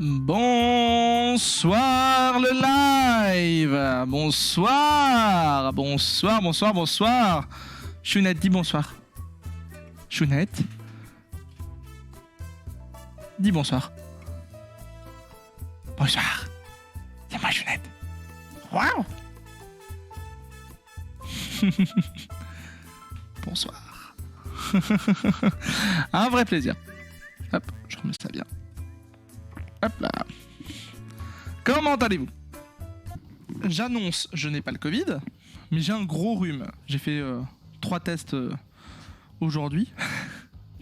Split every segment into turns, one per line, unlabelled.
Bonsoir le live. Bonsoir. Bonsoir, bonsoir, bonsoir. Chounette, dis bonsoir. Chounette. Dis bonsoir. Bonsoir. C'est moi Chounette. Waouh. Bonsoir. Un vrai plaisir. Hop, je remets ça bien. Hop là. Comment allez-vous? J'annonce, je n'ai pas le Covid, mais j'ai un gros rhume. J'ai fait 3 tests aujourd'hui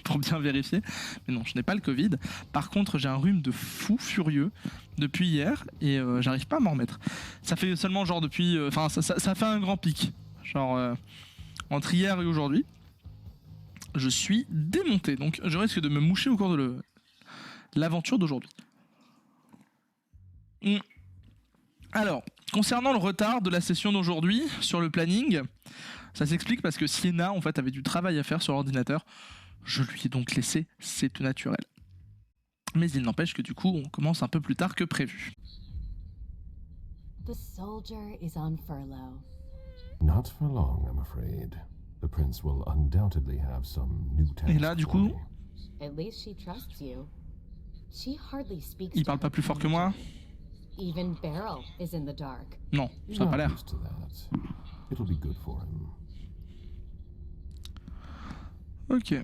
pour bien vérifier. Mais non, je n'ai pas le Covid. Par contre, j'ai un rhume de fou furieux depuis hier et j'arrive pas à m'en remettre. Ça fait seulement genre depuis... Enfin, ça fait un grand pic. Genre entre hier et aujourd'hui. Je suis démonté. Donc, je risque de me moucher au cours de l'aventure d'aujourd'hui. Alors, concernant le retard de la session d'aujourd'hui sur le planning, ça s'explique parce que Sienna en fait avait du travail à faire sur l'ordinateur. Je lui ai donc laissé, c'est tout naturel. Mais il n'empêche que du coup, on commence un peu plus tard que prévu.
The soldier is on furlough.
Not for long, I'm afraid. The prince will undoubtedly have some new tasks.
Et là, du coup,
At least she trusts you. She hardly speaks.
Il parle pas plus fort que moi.
Even Belle is in the dark.
Non, ça n'a pas l'air.
Not used to that. It'll be good for him.
Ok.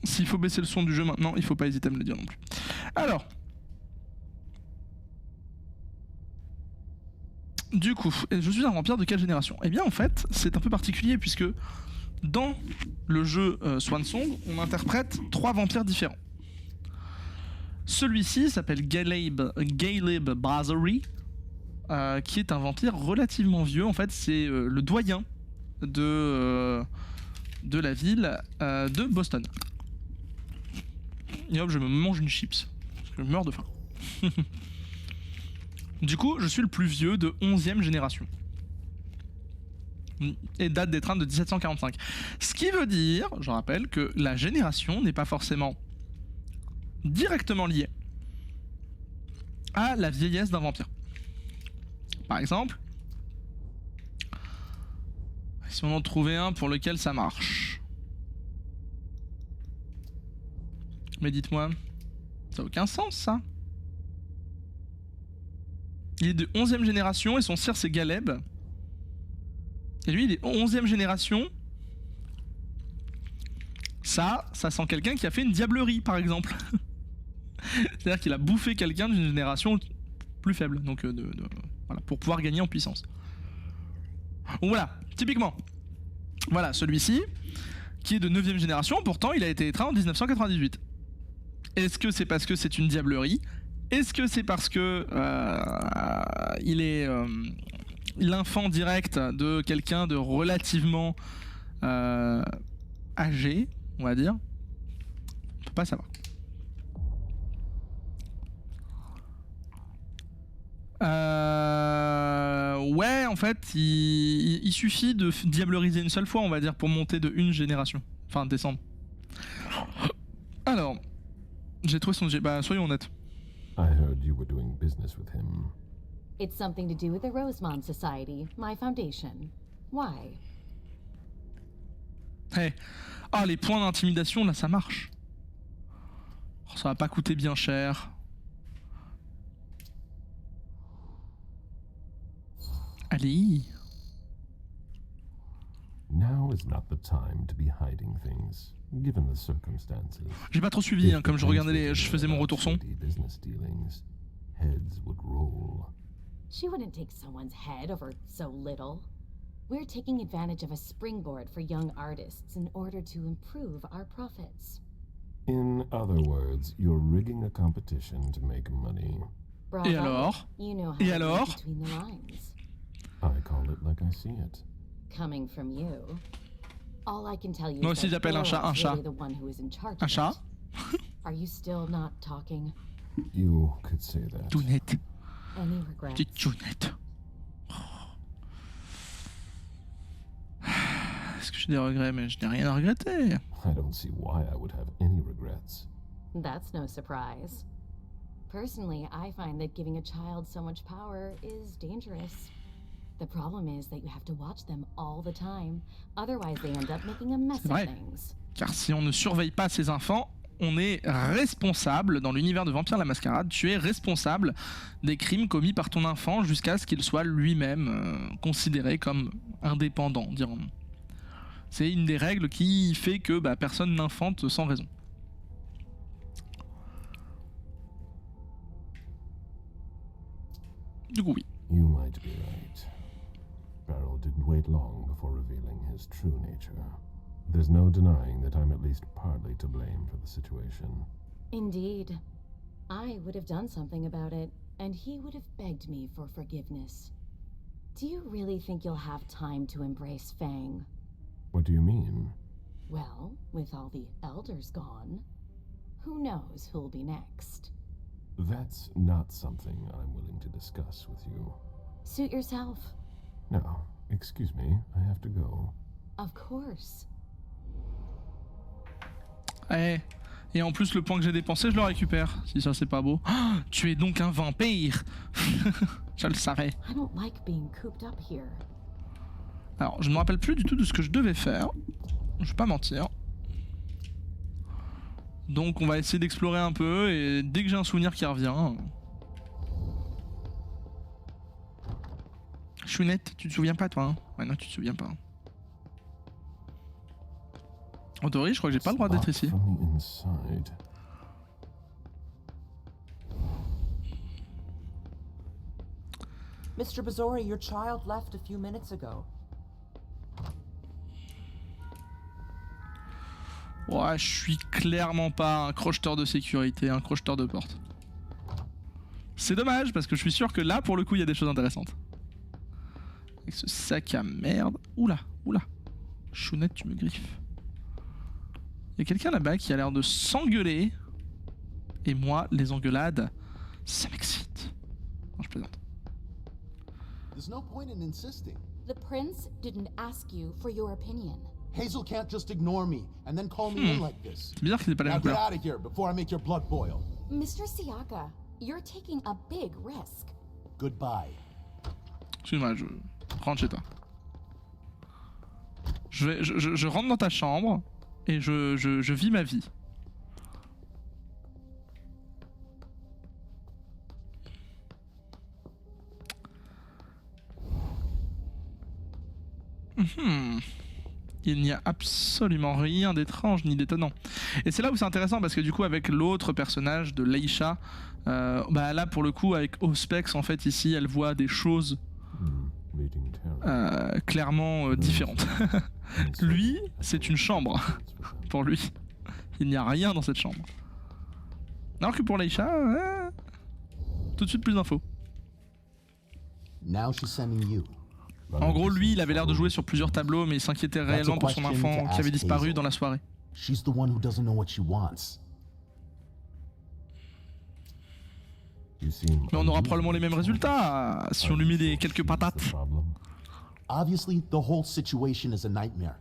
S'il faut baisser le son du jeu maintenant, il faut pas hésiter à me le dire non plus. Alors. Du coup, je suis un vampire de quelle génération? Eh bien en fait, c'est un peu particulier puisque dans le jeu Swansong, on interprète 3 vampires différents. Celui-ci s'appelle Galeb Brasserie, qui est un vampire relativement vieux. En fait, c'est le doyen de la ville de Boston. Et hop, je me mange une chips. Parce que je meurs de faim. Du coup, je suis le plus vieux de 11e génération. Et date d'étreinte de 1745. Ce qui veut dire, je rappelle, que la génération n'est pas forcément directement liée à la vieillesse d'un vampire. Par exemple, si on en trouvait un pour lequel ça marche. Mais dites-moi, ça n'a aucun sens ça. Il est de 11e génération et son sire c'est Galeb. Et lui il est 11e génération. Ça sent quelqu'un qui a fait une diablerie par exemple. C'est-à-dire qu'il a bouffé quelqu'un d'une génération plus faible. Donc voilà, pour pouvoir gagner en puissance. Donc voilà, typiquement. Voilà, celui-ci, qui est de 9e génération, pourtant il a été éteint en 1998. Est-ce que c'est parce que c'est une diablerie? Est-ce que c'est parce que il est l'enfant direct de quelqu'un de relativement âgé, on va dire? On peut pas savoir. Ouais, en fait, il suffit de diableriser une seule fois, on va dire, pour monter de une génération. Enfin, descendre. Alors, j'ai trouvé son... Bah, soyons honnêtes.
I heard you were doing business with him.
It's something to do with the Rosemont Society, my foundation. Why?
Hey. Ah, les points d'intimidation, là, ça marche. Oh, ça va pas coûter bien cher. Allez.
Now is not the time to be hiding things, given the circumstances.
J'ai pas trop suivi, hein, comme je regardais je faisais mon retour son.
Business dealings, heads would roll.
She wouldn't take someone's head over so little. We're taking advantage of a springboard for young artists in order to improve our profits.
In other words, you're rigging a competition to make money.
Bravo.
Et alors?
You know how
Et
to read
alors?
between the lines.
I call it like I see it.
Coming from you. All I can tell you
Moi
is
aussi
that
j'appelle un chat un
Belle is
chat.
really the one who is in charge
Un
of
chat?
it. Are you still not talking?
You could say that.
Tounette.
Any regrets?
Petite Tounette. Est-ce que j'ai des regrets? Mais je n'ai rien à regretter.
I don't see why I would have any regrets.
That's no surprise. Personally, I find that giving a child so much power is dangerous. The problem is that you have to watch them all the time. Otherwise, they end up making a mess of things.
Car si on ne surveille pas ses enfants, on est responsable, dans l'univers de Vampire la Mascarade, tu es responsable des crimes commis par ton enfant jusqu'à ce qu'il soit lui-même considéré comme indépendant, dirons-nous. C'est une des règles qui fait que personne n'infante sans raison. Du coup, oui.
You might be right. Beryl didn't wait long before revealing his true nature. There's no denying that I'm at least partly to blame for the situation.
Indeed. I would have done something about it, and he would have begged me for forgiveness. Do you really think you'll have time to embrace Fang?
What do you mean?
Well, with all the elders gone, who knows who'll be next?
That's not something I'm willing to discuss with you.
Suit yourself.
No, excuse me, I have to go.
Of course.
Et en plus, le point que j'ai dépensé, je le récupère. Si ça, c'est pas beau. Oh, tu es donc un vampire. Je le savais.
I don't like being cooped up here.
Alors, je ne me rappelle plus du tout de ce que je devais faire. Je vais pas mentir. Donc, on va essayer d'explorer un peu. Et dès que j'ai un souvenir qui revient... Chounette, tu te souviens pas, toi, hein? Ouais, non, tu te souviens pas. En théorie, je crois que j'ai pas le droit d'être ici.
Mr. Bazori, your child left a few minutes ago.
Ouais, je suis clairement pas un crocheteur de sécurité, un crocheteur de porte. C'est dommage, parce que je suis sûr que là, pour le coup, il y a des choses intéressantes. Avec ce sac à merde. Oula, oula. Chounette, tu me griffes. Il y a quelqu'un là-bas qui a l'air de s'engueuler. Et moi, les engueulades, ça m'excite. Non, je plaisante.
There's no point in insisting.
The prince didn't ask you for your opinion.
Hazel can't just ignore me and then call me in like this.
C'est bizarre qu'il n'ait pas la
Now
même
get
couleur.
out of here before I make your blood boil.
Mr. Siaka, you're taking a big risk.
Goodbye.
Excuse-moi, je rentre chez toi. Je rentre dans ta chambre et je vis ma vie. Il n'y a absolument rien d'étrange ni d'étonnant. Et c'est là où c'est intéressant parce que du coup avec l'autre personnage de Leisha, là pour le coup avec Auspex en fait ici elle voit des choses clairement différentes. Lui c'est une chambre pour lui. Il n'y a rien dans cette chambre. Alors que pour Leisha, tout de suite plus d'infos.
Now she's sending you.
En gros, lui, il avait l'air de jouer sur plusieurs tableaux, mais il s'inquiétait réellement pour son enfant qui avait disparu dans la soirée.
She's the one who doesn't know what she wants.
Mais on aura probablement les mêmes résultats si on lui met quelques patates.
Obviously, the whole situation is a nightmare,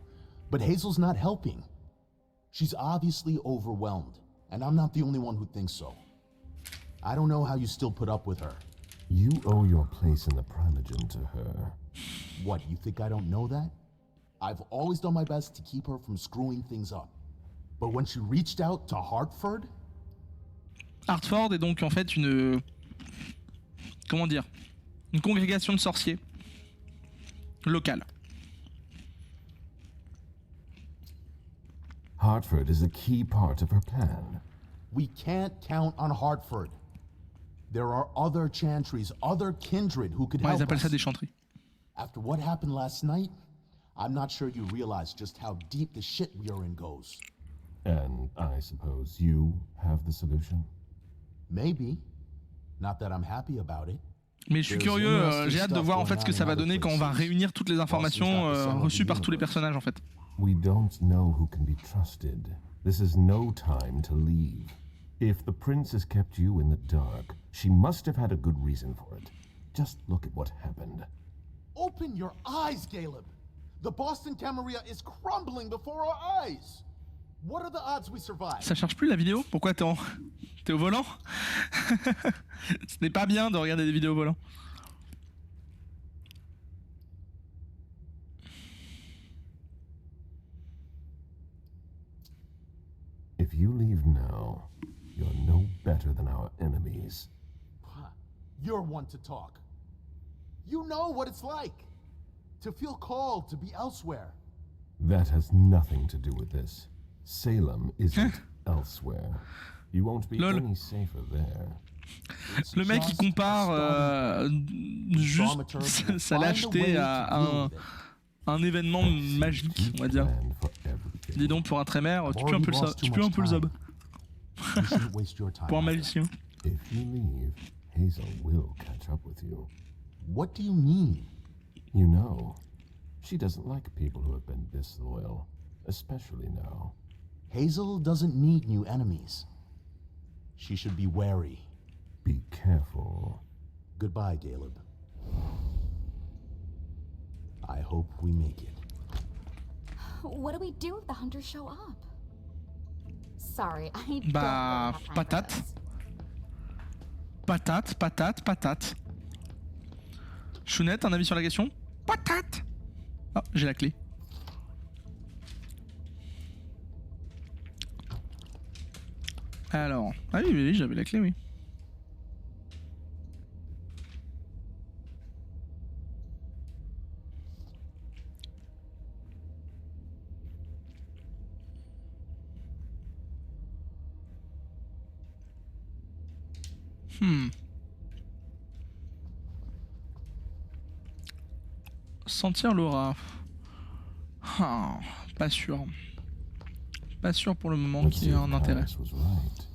but Hazel's not helping. She's obviously overwhelmed, and I'm not the only one who thinks so. I don't know how you still put up with her.
You owe your place in the Primogen to her.
What, you think I don't know that? I've always done my best to keep her from screwing things up. But when she reached out to Hartford...
Hartford est donc en fait une... Comment dire? Une congrégation de sorciers. Locale.
Hartford is a key part of her plan.
We can't count on Hartford. There are other chantries, other kindred who could
Ouais, ils
help
appellent ça
us.
des chanteries.
After what happened last night, I'm not sure you realize just how deep the shit we are in goes.
And I suppose you have the solution?
Maybe. Not that I'm happy about it.
Mais je suis curieux, j'ai hâte de voir en fait ce que ça va donner quand on va réunir toutes les informations reçues par tous les personnages en fait.
We don't know who can be trusted. This is no time to leave. If the prince has kept you in the dark, she must have had a good reason for it. Just look at what happened.
Open your eyes, Caleb. The Boston Camarilla is crumbling before our eyes. What are the odds we survive?
Ça charge plus la vidéo? Pourquoi t'es T'es au volant? Ce n'est pas bien de regarder des vidéos au volant.
If you leave now, you're no better than our enemies.
You're one to talk. You know what it's like to feel called to be elsewhere.
That has nothing to do with this. Salem isn't elsewhere. You won't be
Lol.
any safer there.
Le mec il compare juste sa lâcheté à un événement magique, on va dire.
Plan for everything.
Dis donc pour un trémère, tu peux un peu le zob.
You shouldn't waste your time.
Pour un
out there.
magicien.
If you leave, Hazel will catch up with you.
What do you mean?
You know, she doesn't like people who have been disloyal, especially now.
Hazel doesn't need new enemies. She should be wary.
Be careful.
Goodbye, Caleb. I hope we make it.
What do we do if the hunters show up? Sorry, I don't
Bah,
really have time for
patate.
this.
Patate, patate, patate. Chounette, un avis sur la question? Patate. Ah, j'ai la clé. Alors, ah oui, oui, j'avais la clé, oui. Sentir l'aura. Ah, pas sûr. Pas sûr pour le moment
Let's
qu'il
see
y ait
if
un intérêt.
Paris was right.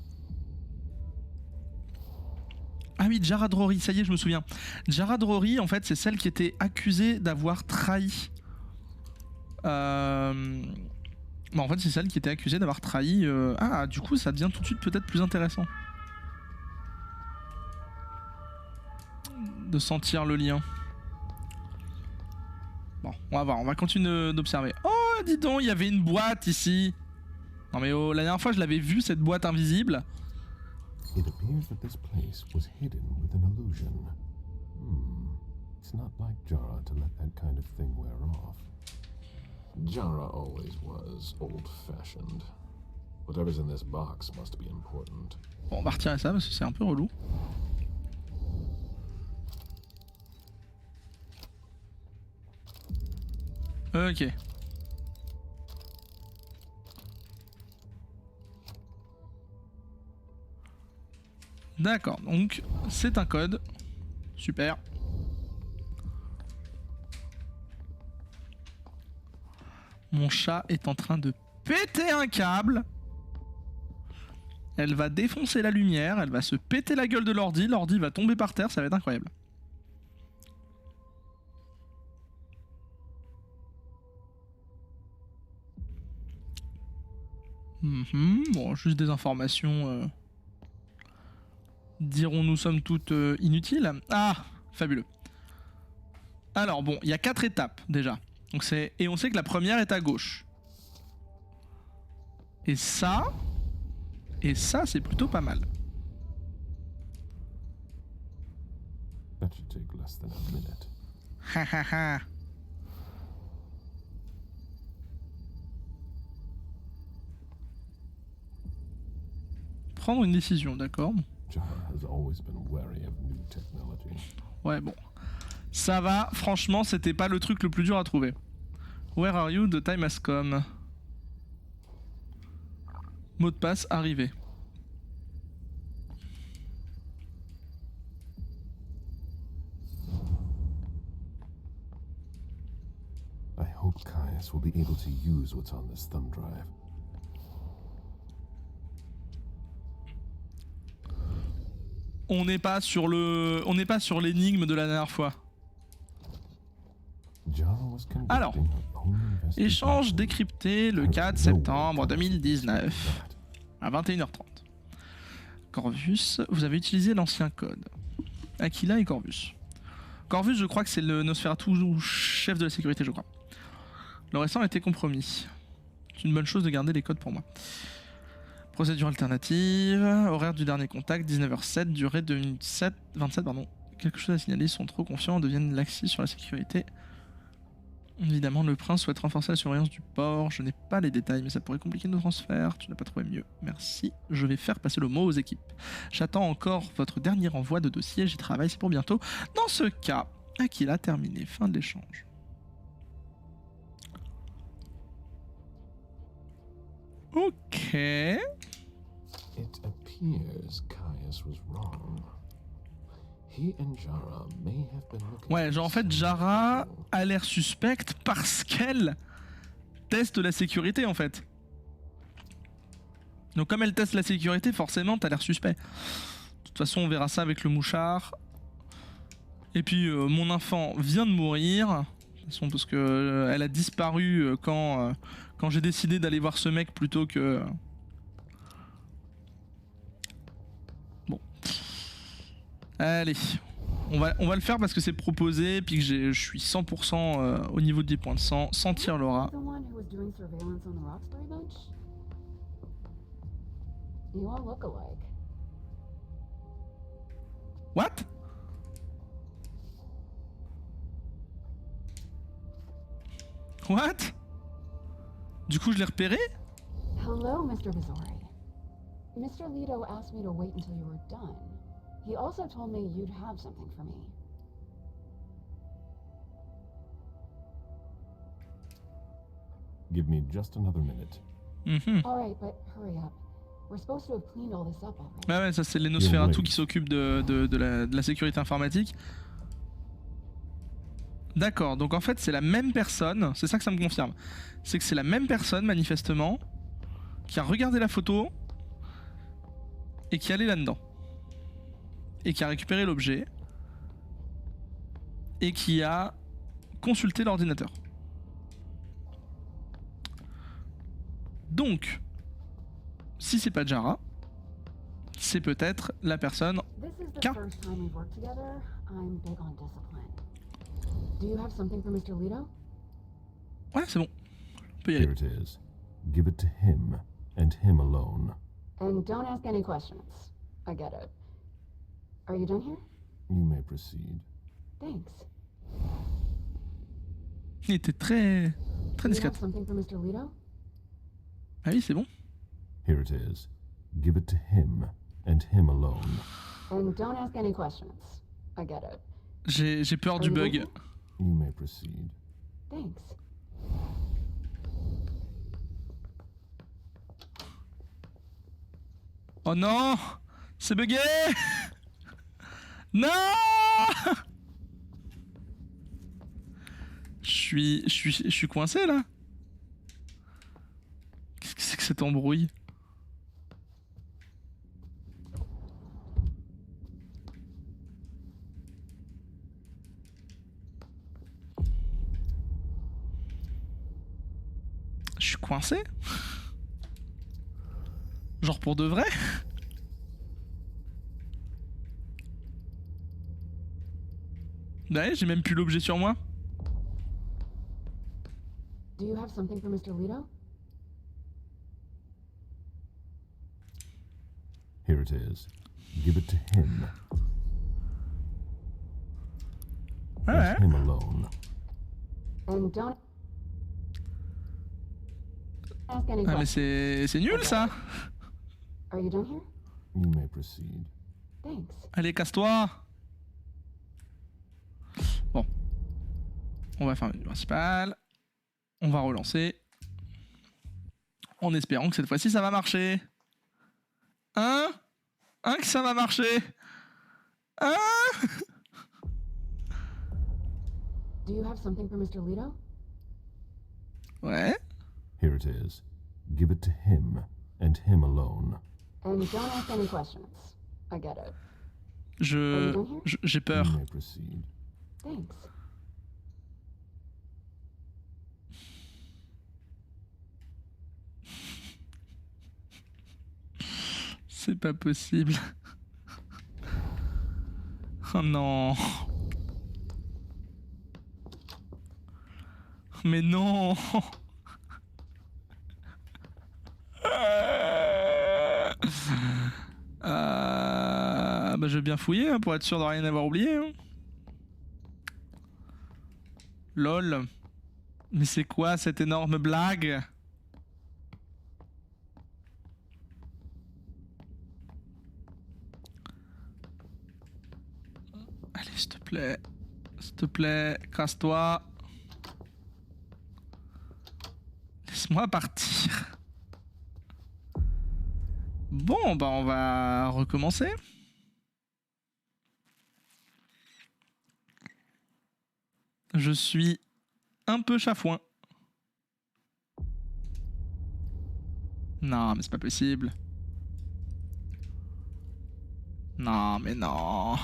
Ah oui, Jarad Rory, ça y est, je me souviens. Jarad Rory, en fait, c'est celle qui était accusée d'avoir trahi. Bah, en fait, c'est celle qui était accusée d'avoir trahi. Ah, du coup, ça devient tout de suite peut-être plus intéressant. De sentir le lien. Bon, on va voir, on va continuer d'observer. Oh, dis donc, il y avait une boîte ici. Non mais oh, la dernière fois, je l'avais vue, cette boîte invisible.
It appears that this place was hidden with an illusion. It's not like Jara to let that kind of thing wear off. Jara always was old-fashioned. Whatever's in this box must be important.
Bon, on va retirer ça parce que c'est un peu relou. Ok. D'accord, donc c'est un code. Super. Mon chat est en train de péter un câble. Elle va défoncer la lumière, elle va se péter la gueule de l'ordi, l'ordi va tomber par terre, ça va être incroyable. Bon, juste des informations, dirons-nous somme toute inutiles. Ah, fabuleux. Alors bon, il y a 4 étapes déjà. Donc et on sait que la première est à gauche. Et ça c'est plutôt pas mal.
That should take less than a minute.
Ha ha ha. Prendre une décision, d'accord.
Jara has always been wary of new technology.
Ouais, bon. Ça va, franchement, c'était pas le truc le plus dur à trouver. Where are you? The time has come. Mot de passe arrivé.
I hope Caius will be able to use what's on this thumb drive.
On n'est pas sur l'énigme de la dernière fois. Alors, échange décrypté le 4 septembre 2019 à 21h30. Corvus, vous avez utilisé l'ancien code. Aquila et Corvus. Corvus, je crois que c'est le Nosferatu chef de la sécurité, je crois. Le restant a été compromis. C'est une bonne chose de garder les codes pour moi. Procédure alternative, horaire du dernier contact, 19h07, durée 2 minutes 27, pardon. Quelque chose à signaler, ils sont trop confiants, deviennent laxistes sur la sécurité. Évidemment, le prince souhaite renforcer la surveillance du port. Je n'ai pas les détails, mais ça pourrait compliquer nos transferts. Tu n'as pas trouvé mieux. Merci. Je vais faire passer le mot aux équipes. J'attends encore votre dernier envoi de dossier. J'y travaille, c'est pour bientôt. Dans ce cas, Aquila terminé. Fin de l'échange. Ok.
It appears Caius was wrong. He and Jara may have been looking.
Ouais, genre en fait, Jara a l'air suspecte parce qu'elle teste la sécurité en fait. Donc comme elle teste la sécurité, forcément t'as l'air suspect. De toute façon, on verra ça avec le mouchard. Et puis mon enfant vient de mourir. De toute façon, parce que elle a disparu quand j'ai décidé d'aller voir ce mec plutôt que. Bon. Allez. On va le faire parce que c'est proposé, puis que je suis 100% au niveau des points de sang, sentir l'aura.
The one who was doing surveillance on the Roxbury bunch? You all look alike.
What? What? Du coup, je l'ai repéré?
Hello, Mr. Bizori. Mr. Leto asked me to wait until you were done. He also told me you'd have something for me.
Give me just another minute.
All right, but hurry up. We're supposed to have cleaned all this up already.
Ouais, ça c'est les Nosferatu qui s'occupent de la sécurité informatique. D'accord, donc en fait c'est la même personne, c'est ça que ça me confirme. C'est que c'est la même personne manifestement qui a regardé la photo et qui allait là-dedans. Et qui a récupéré l'objet et qui a consulté l'ordinateur. Donc, si c'est pas Jara, c'est peut-être la personne.
This is the
Car-
first time we've worked together. I'm big on discipline. Do you have something for Mr. Leto?
Ouais, c'est bon. On peut y
Here
aller.
it is. Give it to him, and him alone.
And don't ask any questions. I get it. Are you done here?
You may proceed.
Thanks.
Il était très
Do you
discret.
have something for Mr. Leto?
Ah oui, c'est bon.
Here it is. Give it to him, and him alone.
And don't ask any questions. I get it.
J'ai peur du bug.
You may proceed.
Thanks.
Oh non! C'est bugué! Non! Je suis coincé là? Qu'est-ce que c'est que cette embrouille? Je suis coincé? Genre pour de vrai? Ouais, j'ai même plus l'objet sur moi.
Do you have something for Mr. Leto?
Here it is. Give it to him,
Ouais.
and him alone.
And don't ask any
Ah mais
questions.
c'est nul ça.
Are you done here?
You may proceed.
Thanks.
Allez, casse-toi. Bon. On va faire le menu principal. On va relancer. En espérant que cette fois-ci ça va marcher. Hein? Que ça va marcher? Hein?
Do you have something for Mr. Leto?
Ouais.
Here it is. Give it to him, and him alone.
And don't ask any questions. I get it.
J'ai peur.
You may proceed.
Thanks.
C'est pas possible. Oh non. Mais non. Bah je vais bien fouiller hein, pour être sûr de rien avoir oublié. Hein. Lol. Mais c'est quoi cette énorme blague? Allez, s'il te plaît. S'il te plaît, casse-toi. Laisse-moi partir. Bon, bah on va recommencer. Je suis un peu chafouin. Non, mais c'est pas possible. Non, mais non.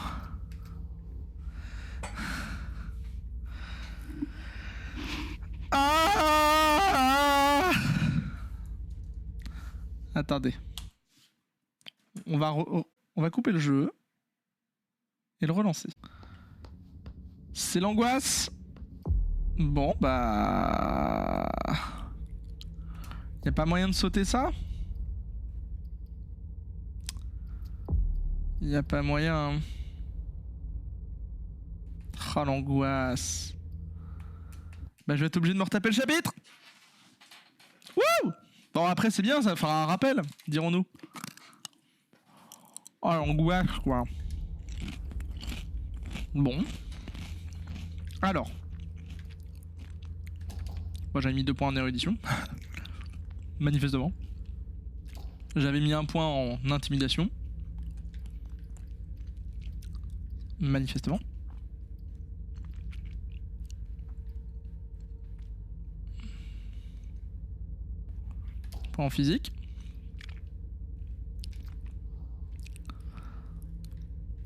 Ah! Attendez. On va couper le jeu et le relancer. C'est l'angoisse. Bon, bah... Y'a pas moyen de sauter ça? Y'a pas moyen. Hein. Oh, l'angoisse. Bah, je vais être obligé de me retaper le chapitre. Wouh! Bon, après, c'est bien, ça fera un rappel, dirons-nous. Oh, l'angoisse, quoi. Bon. Alors. Moi, j'avais mis 2 points en érudition. Manifestement. J'avais mis 1 point en intimidation. Manifestement. Point en physique.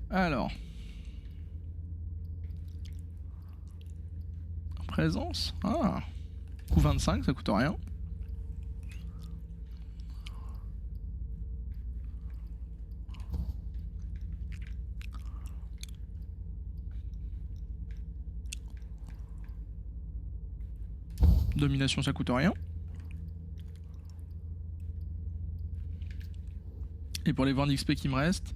Alors. Présence. Ah. Coup 25, ça coûte rien. Domination, ça coûte rien. Et pour les 20 d'XP qui me restent.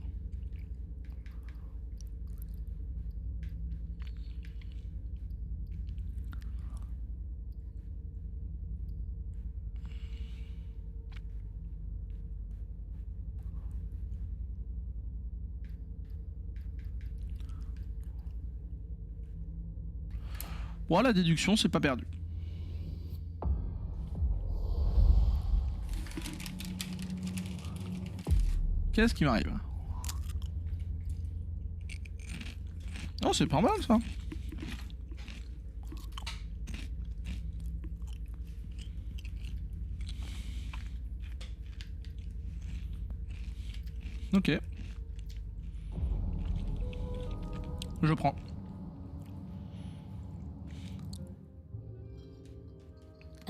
Bon, la déduction, c'est pas perdu. Qu'est-ce qui m'arrive? Oh, c'est pas mal ça. Ok. Je prends.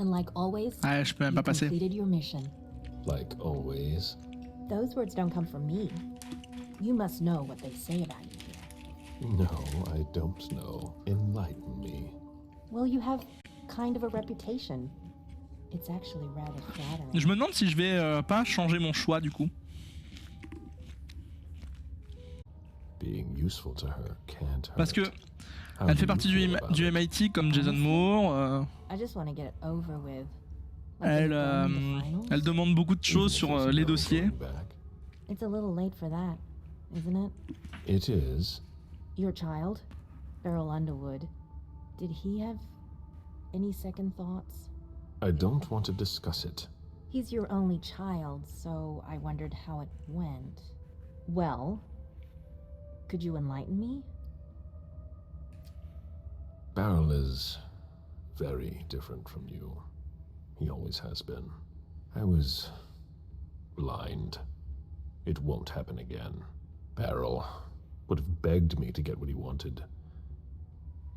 And like always,
Ah, je peux même
you
pas passer.
completed your mission.
Like always.
Those words don't come from me. You must know what they say about you here.
No, I don't know. Enlighten me.
Well, you have kind of a reputation. It's actually rather flattering.
Je me demande si je vais pas changer mon choix du coup.
Being useful to her can't hurt.
Parce que
How
elle
do
fait
you
partie
feel about
du
it?
MIT comme Jason Moore.
I just want to get it over with.
Elle, elle demande beaucoup de choses
Even if
sur
there's
les
no
dossiers.
going back.
It's a little late for that, isn't it?
It is.
Your child, Beryl Underwood, did he have any second thoughts?
I don't want to discuss it.
He's your only child, so I wondered how it went. Well, could you enlighten me?
Beryl is very different from you. He always has been. I was blind. It won't happen again. Beryl would have begged me to get what he wanted.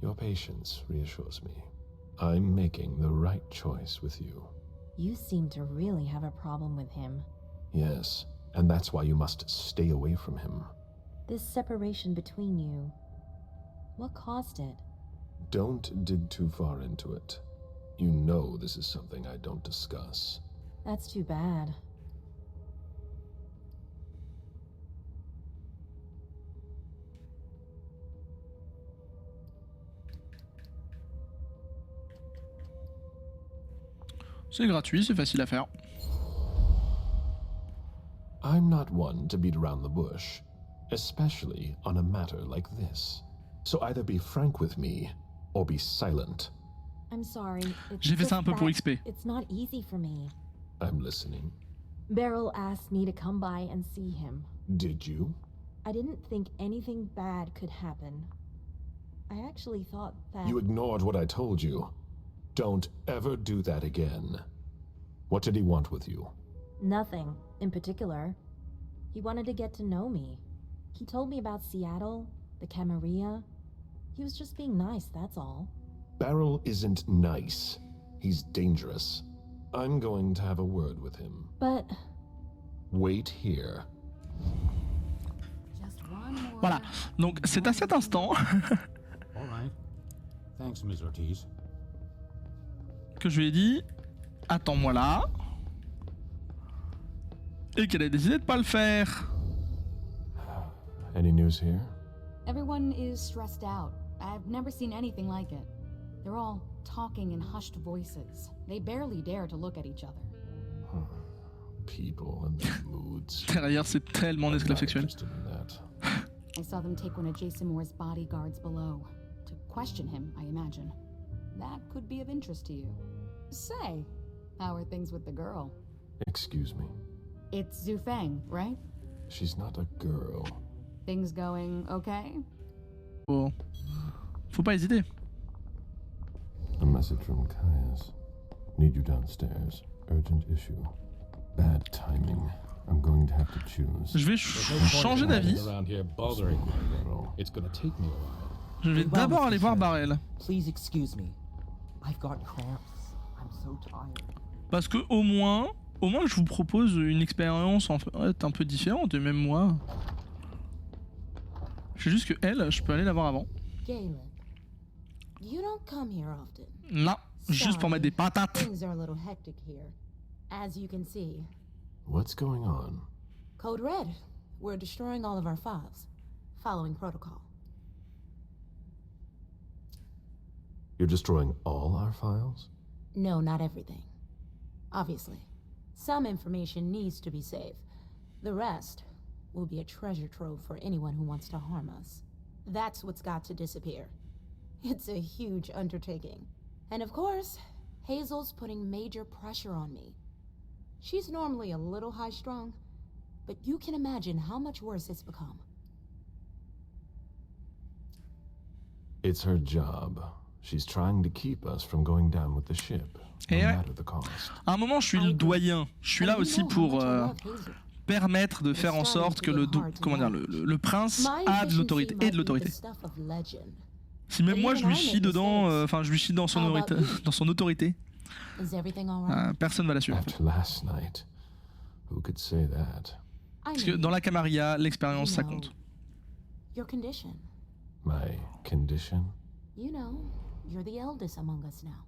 Your patience reassures me. I'm making the right choice with you.
You seem to really have a problem with him.
Yes, and that's why you must stay away from him.
This separation between you, what caused it?
Don't dig too far into it. You know this is something I don't discuss.
That's too bad.
C'est gratuit, c'est facile à faire.
I'm not one to beat around the bush, especially on a matter like this. So either be frank with me, or be silent.
I'm sorry.
J'ai fait ça un peu pour XP.
It's not easy for me.
I'm listening.
Beryl asked me to come by and see him.
Did you?
I didn't think anything bad could happen. I actually thought that...
You ignored what I told you. Don't ever do that again. What did he want with you?
Nothing in particular. He wanted to get to know me. He told me about Seattle, the Camarilla. He was just being nice, that's all.
Beryl isn't nice. He's dangerous. I'm going to have a word with him.
But...
Wait here.
Just one more...
Voilà, donc c'est à cet instant
All right. Thanks, Miss Ortiz.
que je lui ai dit attends-moi là et qu'elle a décidé de pas le faire.
Any news here?
Everyone is stressed out. I've never seen anything like it. They're all talking in hushed voices. They barely dare to look at each other.
People and their moods.
Derrière, c'est tellement
I'm
d'esclaves
not
sexuels.
interested in that.
I saw them take one of Jason Moore's bodyguards below. To question him, I imagine. That could be of interest to you. Say, how are things with the girl?
Excuse me.
It's Zhu Feng, right?
She's not a girl.
Things going okay?
Faut pas hésiter.
A message from Caius. Need you downstairs. Urgent issue. Bad timing. I'm going to have to choose.
Je vais changer d'avis.
Around here bothering me. It's gonna take me a while.
Je vais d'abord aller voir Barrel.
Please excuse me. I've got cramps. I'm so tired.
Parce que au moins je vous propose une expérience en fait un peu différente, et même moi. Je sais juste que elle, je peux aller la voir avant.
Caleb, you don't come here often.
Non, juste pour mettre des patates.
Things are a little hectic here. As you can see.
What's going on?
Code Red. We're destroying all of our files. Following protocol.
You're destroying all our files?
No, not everything. Obviously. Some information needs to be saved. The rest will be a treasure trove for anyone who wants to harm us. That's what's got to disappear. It's a huge undertaking. And of course, Hazel's putting major pressure on me. She's normally a little high-strung, but you can imagine how much worse it's become.
It's her job. She's trying to keep us from going down with the ship, no
Et
matter the cost.
À un moment, je suis le doyen. Je suis là aussi pour permettre de faire en sorte que le prince a de l'autorité et de l'autorité. Si même moi je lui chie dedans, enfin je lui chie dans son autorité, personne va la suivre.
After last night, who could say that?
Parce que dans la Camarilla, l'expérience ça compte.
Your condition.
My condition?
You know, you're the eldest among us now.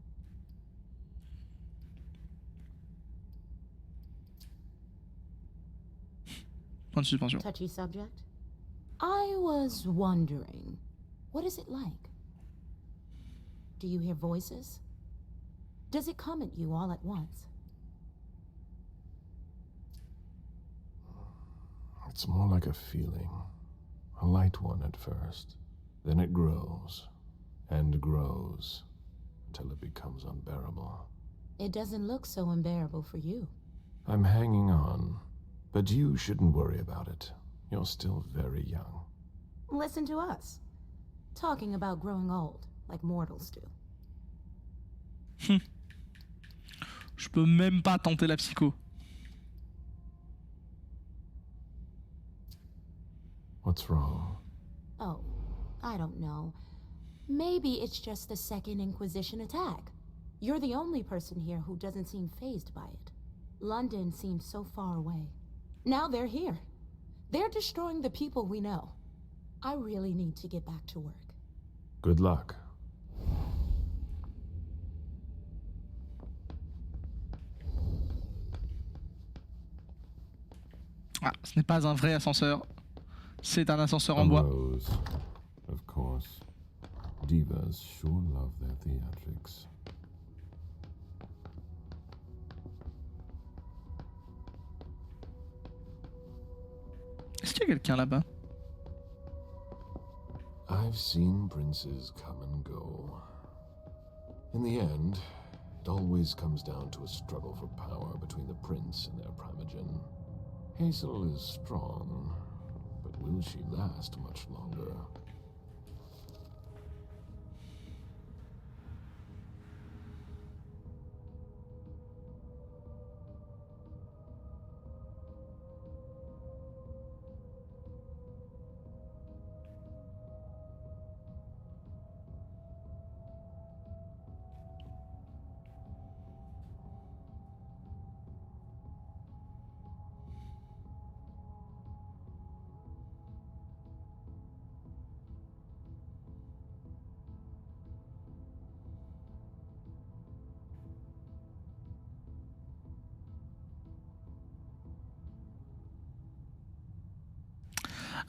Point de suspension.
Touchy subject? I was wondering, what is it like? Do you hear voices? Does it come at you all at once?
It's more like a feeling. A light one at first. Then it grows and grows until it becomes unbearable.
It doesn't look so unbearable for you.
I'm hanging on, but you shouldn't worry about it. You're still very young.
Listen to us. Talking about growing old, like mortals do.
Je peux même pas tenter la psycho.
What's wrong?
Oh, I don't know. Maybe it's just the Second Inquisition attack. You're the only person here who doesn't seem fazed by it. London seems so far away. Now they're here. They're destroying the people we know. I really need to get back to work.
Good luck.
Ah, ce n'est pas un vrai ascenseur. C'est un ascenseur en bois.
Rose, of course. Divas sure love their theatrics.
Est-ce qu'il y a quelqu'un là-bas?
I've seen princes come and go. In the end, it always comes down to a struggle for power between the prince and their primogen. Hazel is strong, but will she last much longer?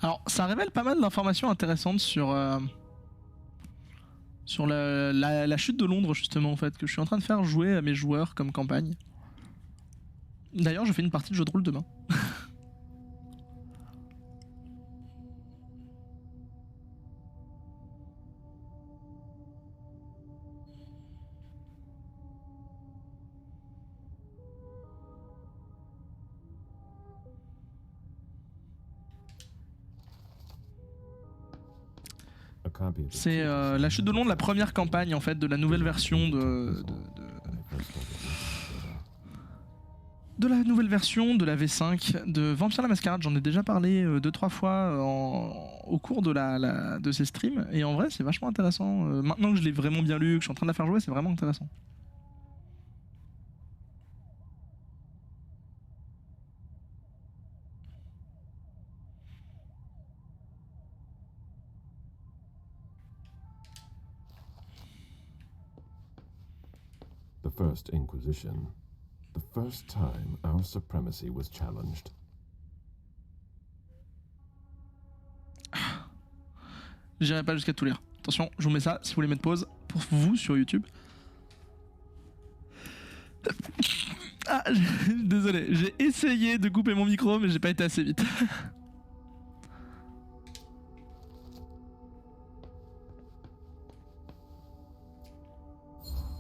Alors, ça révèle pas mal d'informations intéressantes sur la chute de Londres, justement, en fait, que je suis en train de faire jouer à mes joueurs comme campagne. D'ailleurs, je fais une partie de jeu de rôle demain. C'est la chute de Londres, la première campagne en fait de la nouvelle version de la nouvelle version de la V5 de Vampire la Mascarade. J'en ai déjà parlé 2-3 fois au cours de ces streams et en vrai c'est vachement intéressant. Maintenant que je l'ai vraiment bien lu, que je suis en train de la faire jouer, c'est vraiment intéressant.
The First Inquisition. The first time our supremacy was challenged.
J'irai pas jusqu'à tout lire. Attention, je vous mets ça si vous voulez mettre pause pour vous sur YouTube. Ah, désolé, j'ai essayé de couper mon micro mais j'ai pas été assez vite.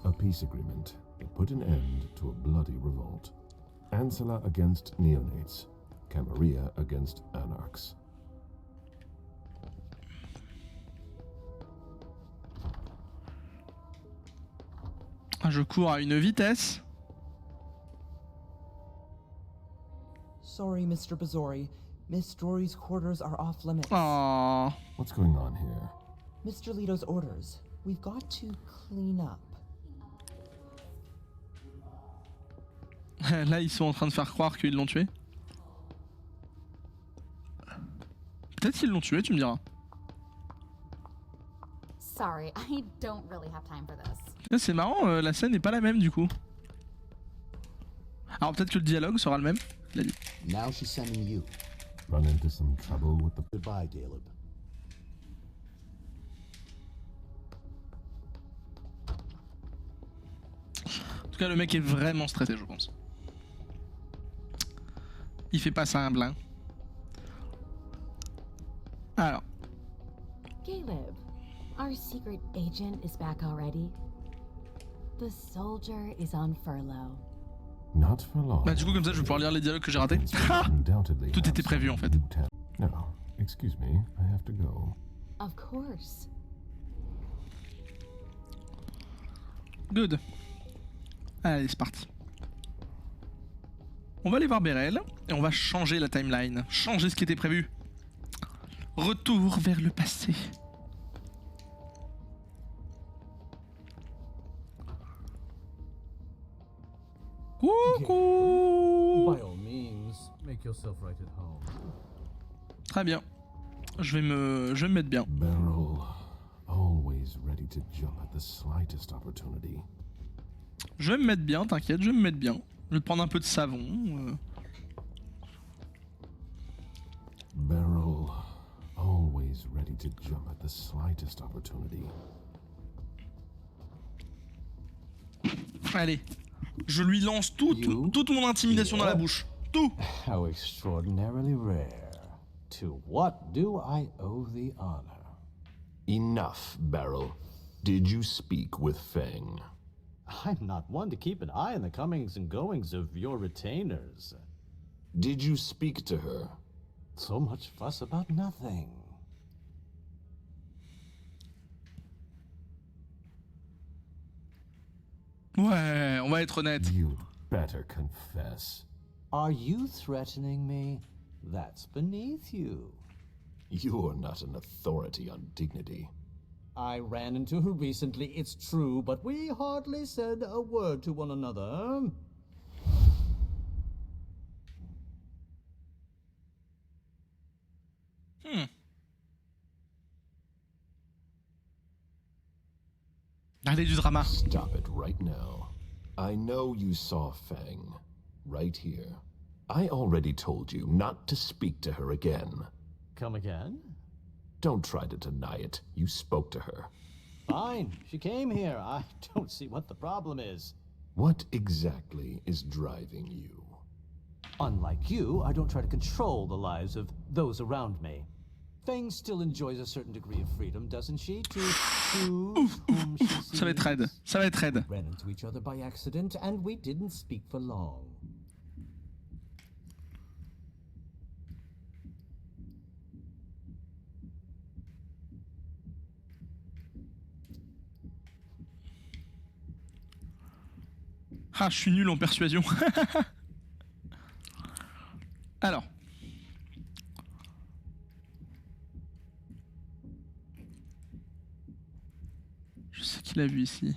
A peace agreement that put an end to a bloody revolt. Ancilla against neonates. Camarilla against anarchs.
Je cours à une vitesse.
Sorry, Mr. Bazori. Miss Dory's quarters are off limits.
Oh.
What's going on here?
Mr. Leto's orders. We've got to clean up.
Là, ils sont en train de faire croire qu'ils l'ont tué. Peut-être qu'ils l'ont tué, tu me diras.
Sorry, I don't really have time for this.
Là, c'est marrant, la scène n'est pas la même du coup. Alors peut-être que le dialogue sera le même. Il a dit.
Now she's sending you.
Run into some trouble with the...
Goodbye, Caleb.
En tout cas, le mec est vraiment stressé, je pense. Il fait pas ça un blanc. Alors.
Caleb, our secret agent is back already. The soldier is on furlough.
Not for long.
Bah du coup comme ça je vais pouvoir lire les dialogues que j'ai ratés.
Undoubtedly
Tout
have
était prévu en fait.
some new talent. No, excuse me, I have to go.
Of course.
Good. Allez, c'est parti. On va aller voir Belle et on va changer la timeline. Changer ce qui était prévu. Retour vers le passé. Coucou.
By all means, make yourself right at home.
Très bien. Je vais me mettre bien.
Beryl, always ready to jump at the slightest opportunity.
Je vais me mettre bien, t'inquiète, je vais me mettre bien. Je vais prendre un peu de savon.
Beryl, always ready to jump at the slightest opportunity.
Allez, je lui lance toute mon intimidation dans la bouche. Tout.
How extraordinarily rare.
To what do I owe the honor?
Enough, Beryl. Did you speak with Feng?
I'm not one to keep an eye on the comings and goings of your retainers.
Did you speak to her?
So much fuss about nothing.
Ouais, on va être honnête.
You better confess.
Are you threatening me? That's beneath you.
You're not an authority on dignity.
I ran into her recently, it's true, but we hardly said a word to one another.
Allez, du drama.
Stop it right now. I know you saw Feng. Right here. I already told you not to speak to her again.
Come again?
Don't try to deny it. You spoke to her.
Fine, she came here. I don't see what the problem is.
What exactly is driving you?
Unlike you, I don't try to control the lives of those around me. Feng still enjoys a certain degree of freedom, doesn't she? To choose whom she sees.
Ça va être raide. Ça va être raide.
Ran into each other by accident, and we didn't speak for long.
Ah, je suis nul en persuasion. Alors. Je sais qu'il a vu ici.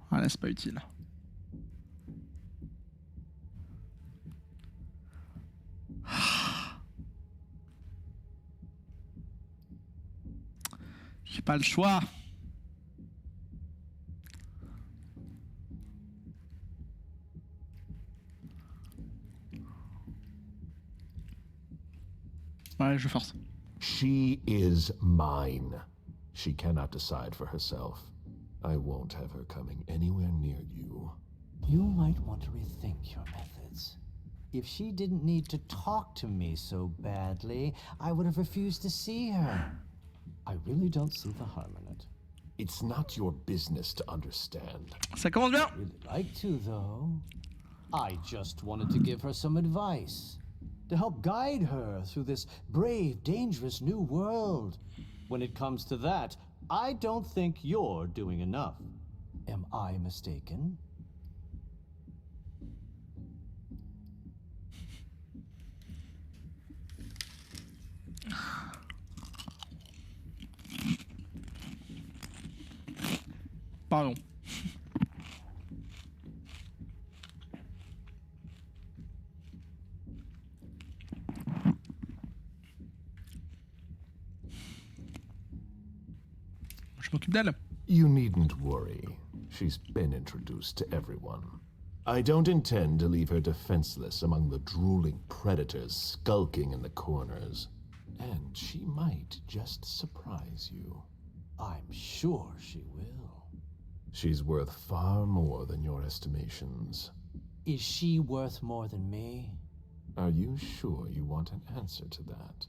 Ah là, c'est pas utile. J'ai pas le choix. Ouais, je force.
She is mine. She cannot decide for herself. I won't have her coming anywhere near you.
You might want to rethink your methods. If she didn't need to talk to me so badly, I would have refused to see her. I really don't see the harm in it.
It's not your business to understand.
Ça commence bien.
I'd really like to, though. I just wanted to give her some advice. To help guide her through this brave, dangerous new world. When it comes to that, I don't think you're doing enough. Am I mistaken?
Pardon. Je m'occupe d'elle.
You needn't worry. She's been introduced to everyone. I don't intend to leave her defenseless among the drooling predators skulking in the corners. And she might just surprise you.
I'm sure she will.
She's worth far more than your estimations.
Is she worth more than me?
Are you sure you want an answer to that?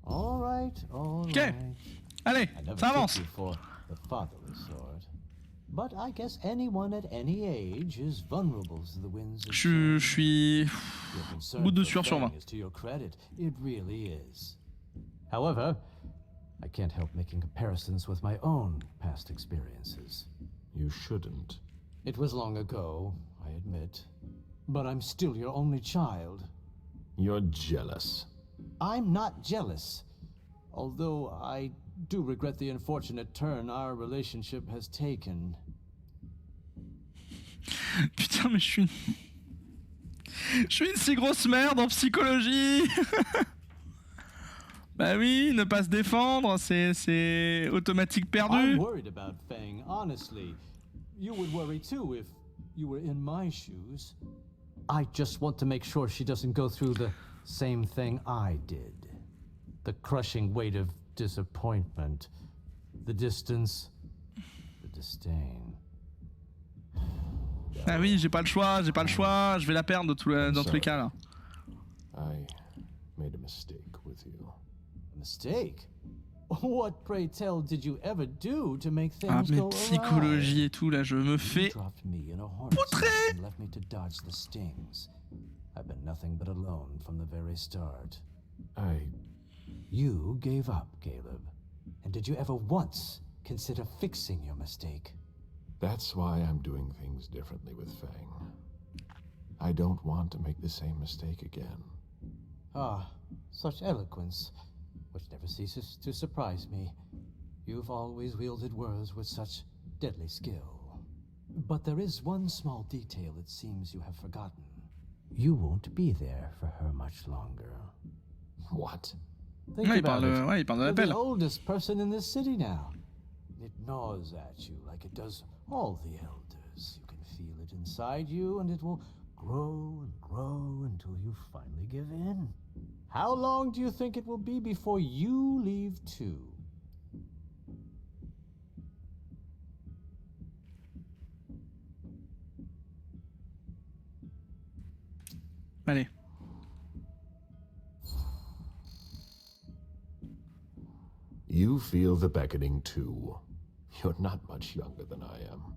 All right, all
Ok.
right.
Allez,
I never
ça
took
avance.
you for the fatherly sort. But I guess anyone at any age is vulnerable to the winds of
Je
change.
suis...
Your concern
Bout de
for
sueur sur
Feng
20.
is to your credit. It really is. However, I can't help making comparisons with my own past experiences.
You shouldn't.
It was long ago, I admit. But I'm still your only child.
You're jealous.
I'm not jealous. Although I do regret the unfortunate turn our relationship has taken.
Putain, mais je suis... Je suis une si grosse merde en psychologie. Bah oui, ne pas se défendre, c'est automatique perdu.
I'm worried about Feng, honestly. You would worry too if you were in my shoes. I just want to make sure she doesn't go through the same thing I did. The crushing weight of disappointment, the distance, the disdain.
Ah oui, j'ai pas le choix, je vais la perdre dans tous les cas là.
I made a mistake with you.
A mistake? What, pray tell, did you ever do to make
Ah,
things
mais
go
psychologie et tout, là, je me
You
fais
dropped me in a hornet's
poutrer.
nest and left me to dodge the stings. I've been nothing but alone from the very start. You gave up, Caleb. And did you ever once consider fixing your mistake?
That's why I'm doing things differently with Fang. I don't want to make the same mistake again.
Ah, such eloquence, which never ceases to surprise me. You've always wielded words with such deadly skill. But there is one small detail it seems you have forgotten. You won't be there for her much longer.
What?
Think
Ouais, il
about
parle,
it.
ouais, il parle de la
You're
Belle.
the oldest person in this city now. It gnaws at you like it does all the elders. You can feel it inside you, and it will grow and grow until you finally give in. How long do you think it will be before you leave too?
Allez.
You feel the beckoning too. You're not much younger than I am,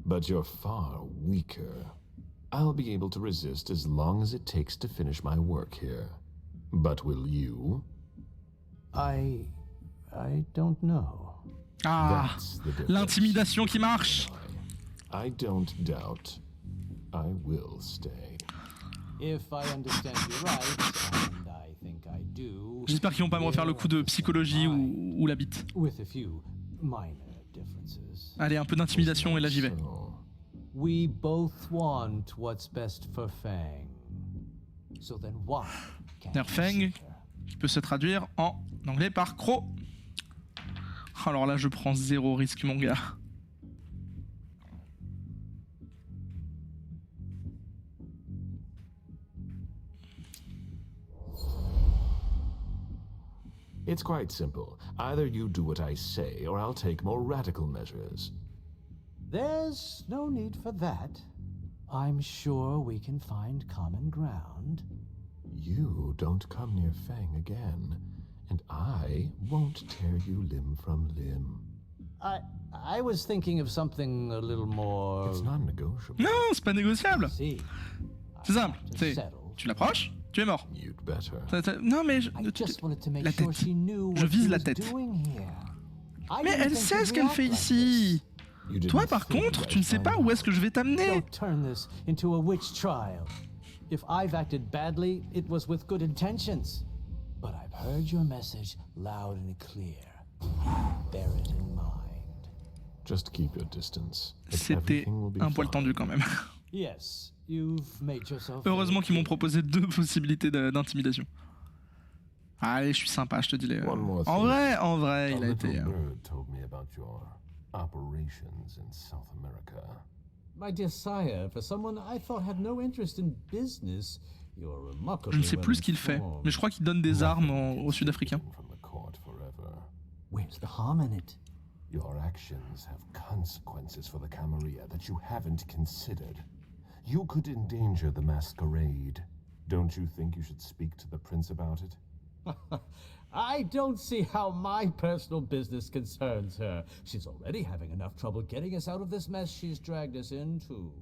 but you're far weaker. I'll be able to resist as long as it takes to finish my work here. But will you?
I don't know.
Ah,
That's the difference.
l'intimidation qui marche.
I don't doubt. I will stay.
If I understand you right, and I think I do.
J'espère qu'ils vont pas me refaire le coup de psychologie ou la bite.
With a few minor differences.
Allez, un peu d'intimidation et là j'y vais.
So,
We both want what's best for Fang. So then why can't
D'ailleurs,
we
Fang,
see her?
qui peut se traduire en anglais par croc. Alors là, je prends 0 risque, mon gars.
it's quite simple. Either you do what I say, or I'll take more radical measures.
There's no need for that. I'm sure we can find common ground.
You don't come near Fang again, and I won't tear you limb from limb.
I was thinking of something a little more.
It's non-negotiable.
Non, c'est pas négociable.
See,
C'est simple.
to
C'est,
settle.
tu l'approches, tu es mort.
You'd better.
Non mais
I just wanted to make
la
sure
tête.
she knew
Je
what
vise
she
la
was
tête.
doing here. I
Mais
didn't
elle
think
sait
you'd
ce qu'elle
react
fait
like
ici.
You didn't
Toi, par
think
contre,
I'd
tu ne sais pas
find
où est-ce que je vais t'amener.
Don't turn this into a witch trial. If I've acted badly, it was with good intentions. But I've heard your message loud and clear. Bear it in mind.
Just keep your distance. But
C'était
everything will be
un poil
fine.
tendu quand même.
Yes, you've made yourself.
Heureusement qu'ils m'ont proposé 2 possibilités d'intimidation. Allez, je suis sympa, je te dis les.
One more
En
thing.
vrai,
A
il a
little
été.
bird told me about your operations in South America.
My dear sire, for someone I thought had no interest in business, you're remarkably
Je ne sais
well
plus ce qu'il fait,
informed.
mais je crois qu'il donne des armes aux Sud-Africains.
Hidden from the court forever.
Where's the harm in it?
Your actions have consequences for the Camarilla that you haven't considered. You could endanger the masquerade. Don't you think you should speak to the prince about it?
I don't see how my personal business concerns her. She's already having enough trouble getting us out of this mess she's dragged us into.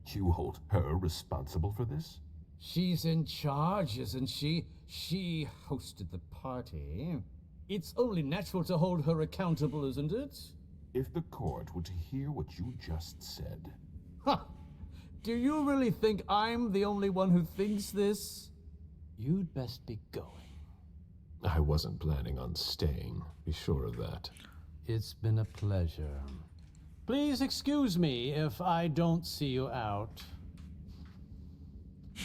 You hold her responsible for this?
She's in charge, isn't she? She hosted the party. It's only natural to hold her accountable, isn't it?
If the court were to hear what you just said,
Ha! Do you really think I'm the only one who thinks this?
You'd best be going.
I wasn't planning on staying. Be sure of that.
It's been a pleasure. Please excuse me if I don't see you out.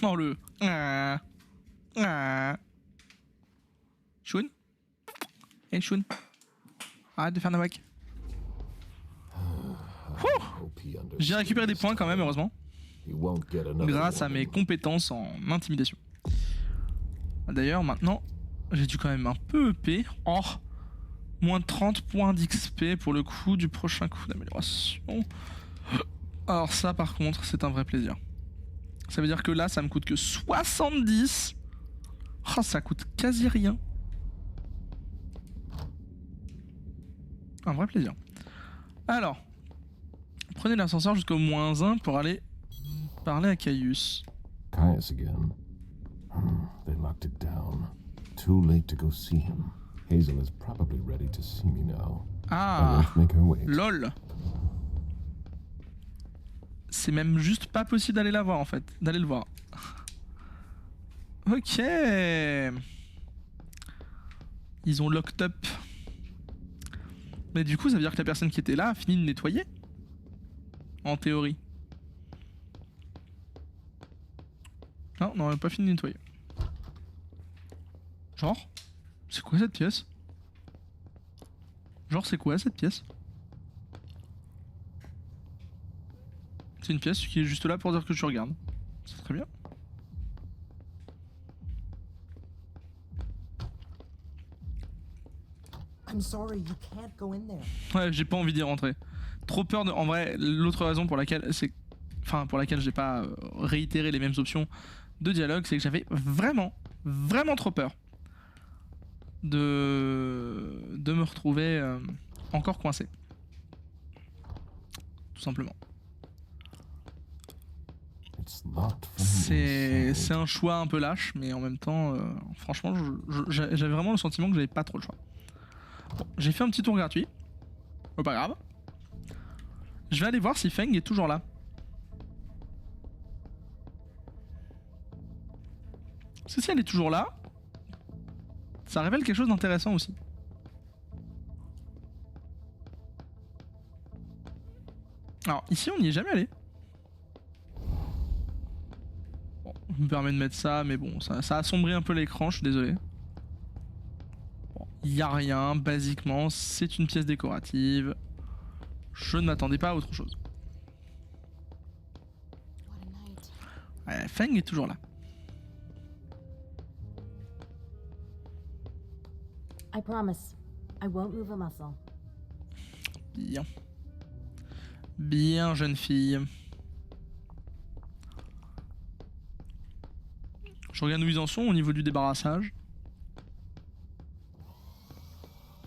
Oh le. Shun. Hey Shun. Arrête de faire Nawak.
Hope he
J'ai récupéré des points quand même, heureusement.
He won't get another
Grâce à
warning.
mes compétences en intimidation. D'ailleurs, maintenant, j'ai dû quand même un peu EP. Oh, moins 30 points d'XP pour le coup du prochain coup d'amélioration. Alors ça, par contre, c'est un vrai plaisir. Ça veut dire que là, ça me coûte que 70. Oh, ça coûte quasi rien. Un vrai plaisir. Alors, prenez l'ascenseur jusqu'au -1 pour aller parler à Caius.
Caius again. They locked it down. Too late to go see him. Hazel is probably ready to see me now. I
Ah,
won't make her wait.
lol. C'est même juste pas possible d'aller la voir en fait, d'aller le voir. Ok. Ils ont locked up. Mais du coup, ça veut dire que la personne qui était là a fini de nettoyer. En théorie. Non, non, elle n'a pas fini de nettoyer. Genre, c'est quoi cette pièce? Genre, c'est quoi cette pièce? C'est une pièce qui est juste là pour dire que tu regardes. C'est très bien.
I'm sorry, you can't go in there.
Ouais, j'ai pas envie d'y rentrer. Trop peur de. En vrai, l'autre raison pour laquelle c'est. Enfin, pour laquelle j'ai pas réitéré les mêmes options de dialogue, c'est que j'avais vraiment, vraiment trop peur de me retrouver encore coincé. Tout simplement. C'est un choix un peu lâche, mais en même temps, franchement, j'avais vraiment le sentiment que j'avais pas trop le choix. Bon, j'ai fait un petit tour gratuit. Oh, pas grave. Je vais aller voir si Feng est toujours là. Parce que si elle est toujours là, ça révèle quelque chose d'intéressant aussi. Alors, ici, on n'y est jamais allé. Bon, je me permets de mettre ça, mais bon, ça assombrit un peu l'écran, je suis désolé. Bon, il n'y a rien, basiquement, c'est une pièce décorative. Je ne m'attendais pas à autre chose. Ouais, Feng est toujours là.
I promise, I won't move a muscle.
Bien. Bien, jeune fille. Je regarde où ils en sont au niveau du débarrassage.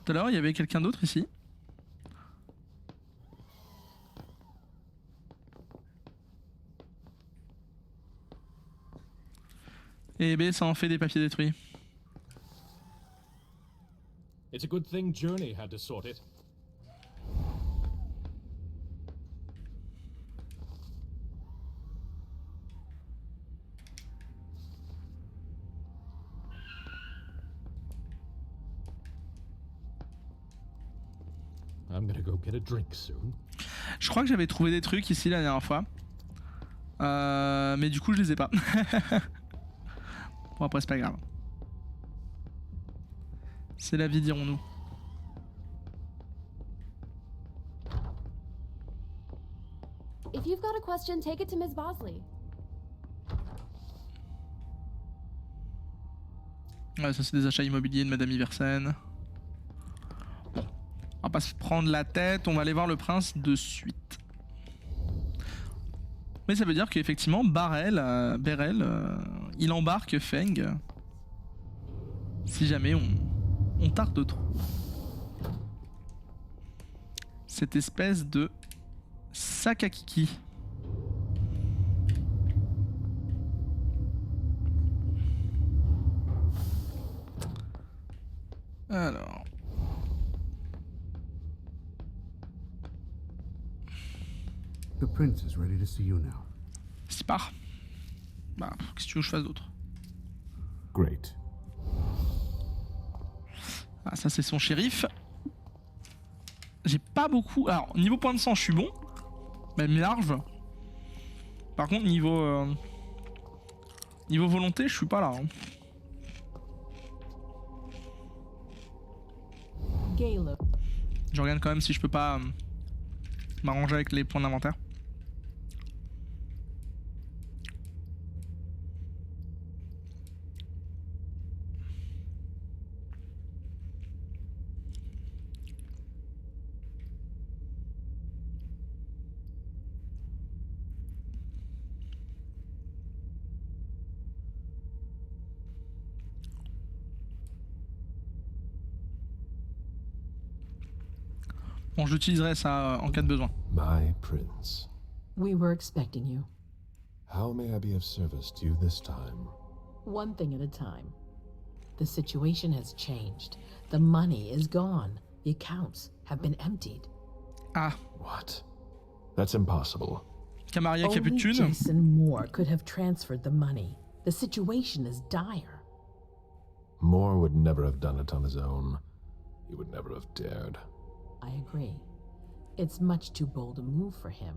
Tout à l'heure, il y avait quelqu'un d'autre ici. Et ben, ça en fait des papiers détruits.
It's a good thing Journey had to sort it. I'm gonna go get a drink soon.
Je crois que j'avais trouvé des trucs ici la dernière fois. Mais du coup, je les ai pas. Bon, après, c'est pas grave. C'est la vie, dirons-nous.
If you've got a question, take it to Ms. Bosley.
Ouais, ça c'est des achats immobiliers de Madame Iversen. Bon, on va pas se prendre la tête, on va aller voir le prince de suite. Mais ça veut dire qu'effectivement, Belle, il embarque Feng. Si jamais on tarde trop. Cette espèce de sac à kiki. Alors.
The prince is ready to see you now.
C'est part. Bah, qu'est-ce que tu veux que je fasse d'autre?
Great.
Ah, ça c'est son shérif. J'ai pas beaucoup. Alors, niveau point de sang, je suis bon. Même large. Par contre, niveau volonté, je suis pas là. Hein.
Gale.
Je regarde quand même si je peux pas m'arranger avec les points d'inventaire. Bon, j'utiliserai ça en cas de besoin.
My prince.
We were expecting you.
How may I be of service to you this time?
One thing at a time. The situation has changed. The money is gone. The accounts have been emptied.
Ah,
What? That's impossible.
Camaria qui a plus de
Only
thunes.
Jason Moore could have transferred the money. The situation is dire.
Moore would never have done it on his own. He would never have dared.
I agree. It's much too bold a move for him.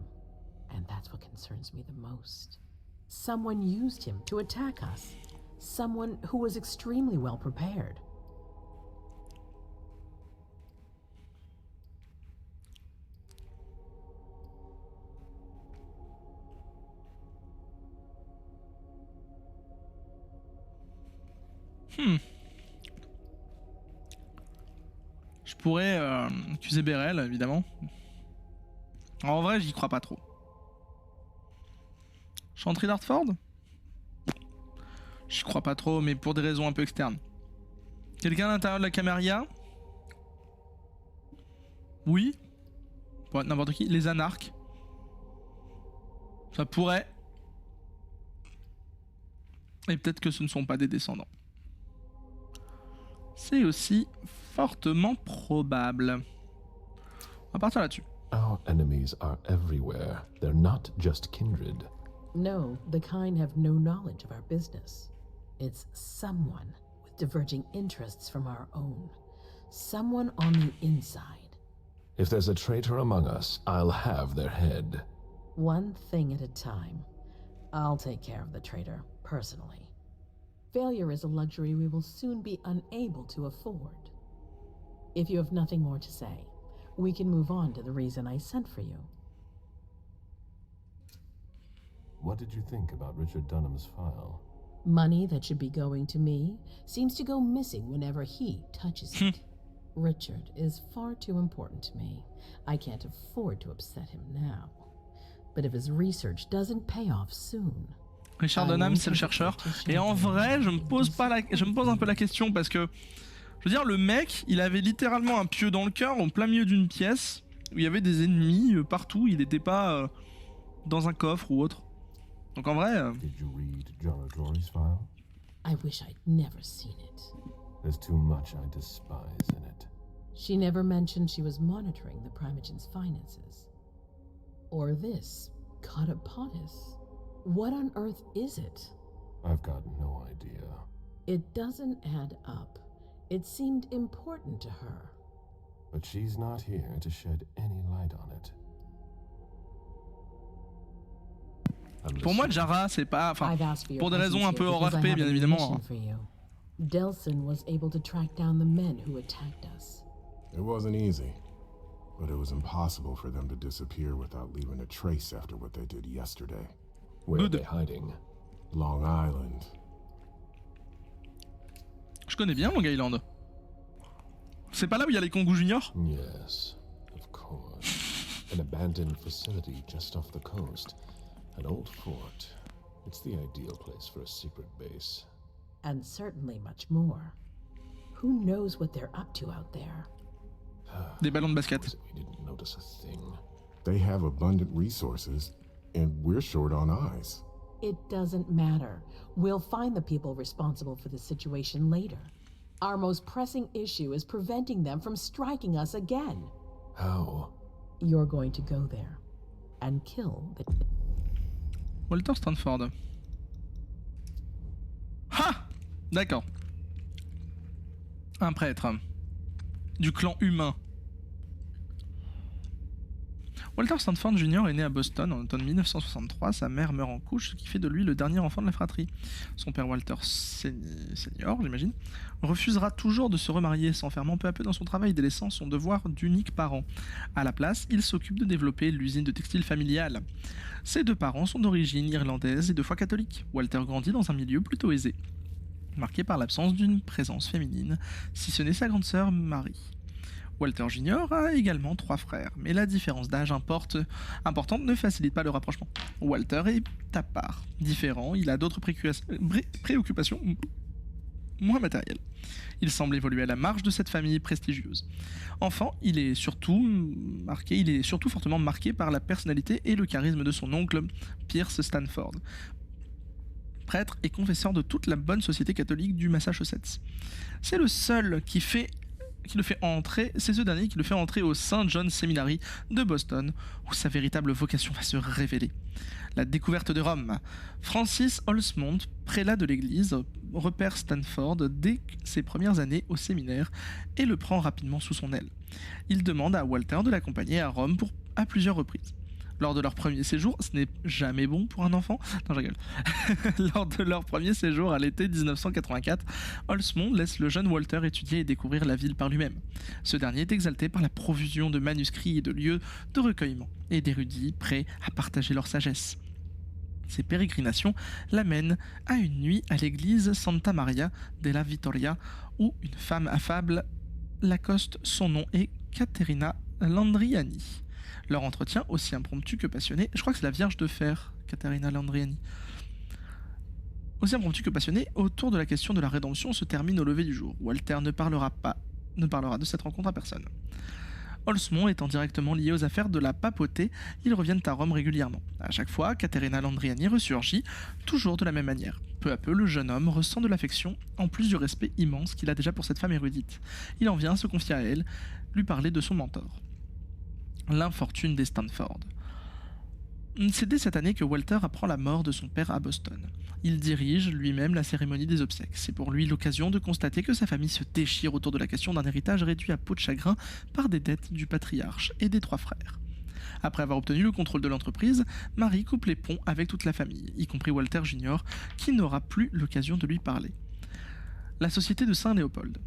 And that's what concerns me the most. Someone used him to attack us. Someone who was extremely well prepared.
Je pourrais accuser Belle, évidemment. En vrai, j'y crois pas trop. Chantry d'Hartford? J'y crois pas trop, mais pour des raisons un peu externes. Quelqu'un à l'intérieur de la Camarilla? Oui. Pour être n'importe qui. Les anarques. Ça pourrait. Et peut-être que ce ne sont pas des descendants. C'est aussi fortement probable. On va partir là-dessus.
Our enemies are everywhere. They're not just kindred.
No, the kind have no knowledge of our business. It's someone with diverging interests from our own. Someone on the inside.
If there's a traitor among us, I'll have their head.
One thing at a time. I'll take care of the traitor, personally. Failure is a luxury we will soon be unable to afford. If you have nothing more to say, we can move on to the reason I sent for you.
What did you think about Richard Dunham's file?
Money that should be going to me seems to go missing whenever he touches it. Richard is far too important to me. I can't afford to upset him now. But if his research doesn't pay off soon...
Richard Dunham, c'est le chercheur. Et en vrai, je me pose un peu la question parce que, je veux dire, le mec, il avait littéralement un pieu dans le cœur, en plein milieu d'une pièce, où il y avait des ennemis partout. Il n'était pas dans un coffre ou autre. Donc en vrai.
Did you read John O'Dory's file?
I wish I'd never seen it.
There's too much I despise in it.
She never mentioned she was monitoring the Primogen's finances. Or this, Catapotis. What on earth is it?
I've got no idea.
It doesn't add up. It seemed important to her.
But she's not here to shed any light on it.
Pour moi, Jara, c'est pas. Enfin, pour des raisons un peu hors RP, bien évidemment.
Delson was able to track down the men who attacked us.
It wasn't easy, but it was impossible for them to disappear without leaving a trace after what they did yesterday.
Where are they hiding?
Long Island.
Je connais bien Long Island. C'est pas là où il y a les Kongu Junior?
Yes, of course. An abandoned facility just off the coast. An old fort. It's the ideal place for a secret base.
And certainly much more. Who knows what they're up to out there?
Des ballons de basket.
We didn't notice a thing.
They have abundant resources, and we're short on eyes.
It doesn't matter. We'll find the people responsible for the situation later. Our most pressing issue is preventing them from striking us again.
How?
You're going to go there and kill the...
Walter Stanford. Ha! D'accord. Un prêtre. Du clan humain. Walter Stanford Jr. est né à Boston en automne 1963. Sa mère meurt en couche, ce qui fait de lui le dernier enfant de la fratrie. Son père Walter Senior, j'imagine, refusera toujours de se remarier, s'enfermant peu à peu dans son travail, délaissant son devoir d'unique parent. À la place, il s'occupe de développer l'usine de textile familiale. Ses deux parents sont d'origine irlandaise et de foi catholique. Walter grandit dans un milieu plutôt aisé, marqué par l'absence d'une présence féminine, si ce n'est sa grande sœur Marie. Walter Jr. a également 3 frères, mais la différence d'âge importante ne facilite pas le rapprochement. Walter est à part, différent, il a d'autres préoccupations moins matériel. Il semble évoluer à la marge de cette famille prestigieuse. Enfant, il est surtout fortement marqué par la personnalité et le charisme de son oncle Pierce Stanford, prêtre et confesseur de toute la bonne société catholique du Massachusetts. C'est le seul qui le fait entrer au St. John's Seminary de Boston, où sa véritable vocation va se révéler. La découverte de Rome. Francis Holzmont, prélat de l'église, repère Stanford dès ses premières années au séminaire et le prend rapidement sous son aile. Il demande à Walter de l'accompagner à Rome à plusieurs reprises. Lors de leur premier séjour, ce n'est jamais bon pour un enfant. Non, je rigole. Lors de leur premier séjour à l'été 1984, Holzmont laisse le jeune Walter étudier et découvrir la ville par lui-même. Ce dernier est exalté par la profusion de manuscrits et de lieux de recueillement, et d'érudits prêts à partager leur sagesse. Ces pérégrinations l'amènent à une nuit à l'église Santa Maria della Vittoria, où une femme affable l'accoste. Son nom est Caterina Landriani. Leur entretien, aussi impromptu que passionné, je crois que c'est la Vierge de Fer, Caterina Landriani. Aussi impromptu que passionné, autour de la question de la rédemption se termine au lever du jour. Walter ne parlera de cette rencontre à personne. Holzmont étant directement lié aux affaires de la papauté, ils reviennent à Rome régulièrement. À chaque fois, Caterina Landriani ressurgit, toujours de la même manière. Peu à peu, le jeune homme ressent de l'affection, en plus du respect immense qu'il a déjà pour cette femme érudite. Il en vient se confier à elle, lui parler de son mentor. L'infortune des Stanford. C'est dès cette année que Walter apprend la mort de son père à Boston. Il dirige lui-même la cérémonie des obsèques. C'est pour lui l'occasion de constater que sa famille se déchire autour de la question d'un héritage réduit à peau de chagrin par des dettes du patriarche et des 3 frères. Après avoir obtenu le contrôle de l'entreprise, Marie coupe les ponts avec toute la famille, y compris Walter Jr., qui n'aura plus l'occasion de lui parler. La société de Saint-Léopold.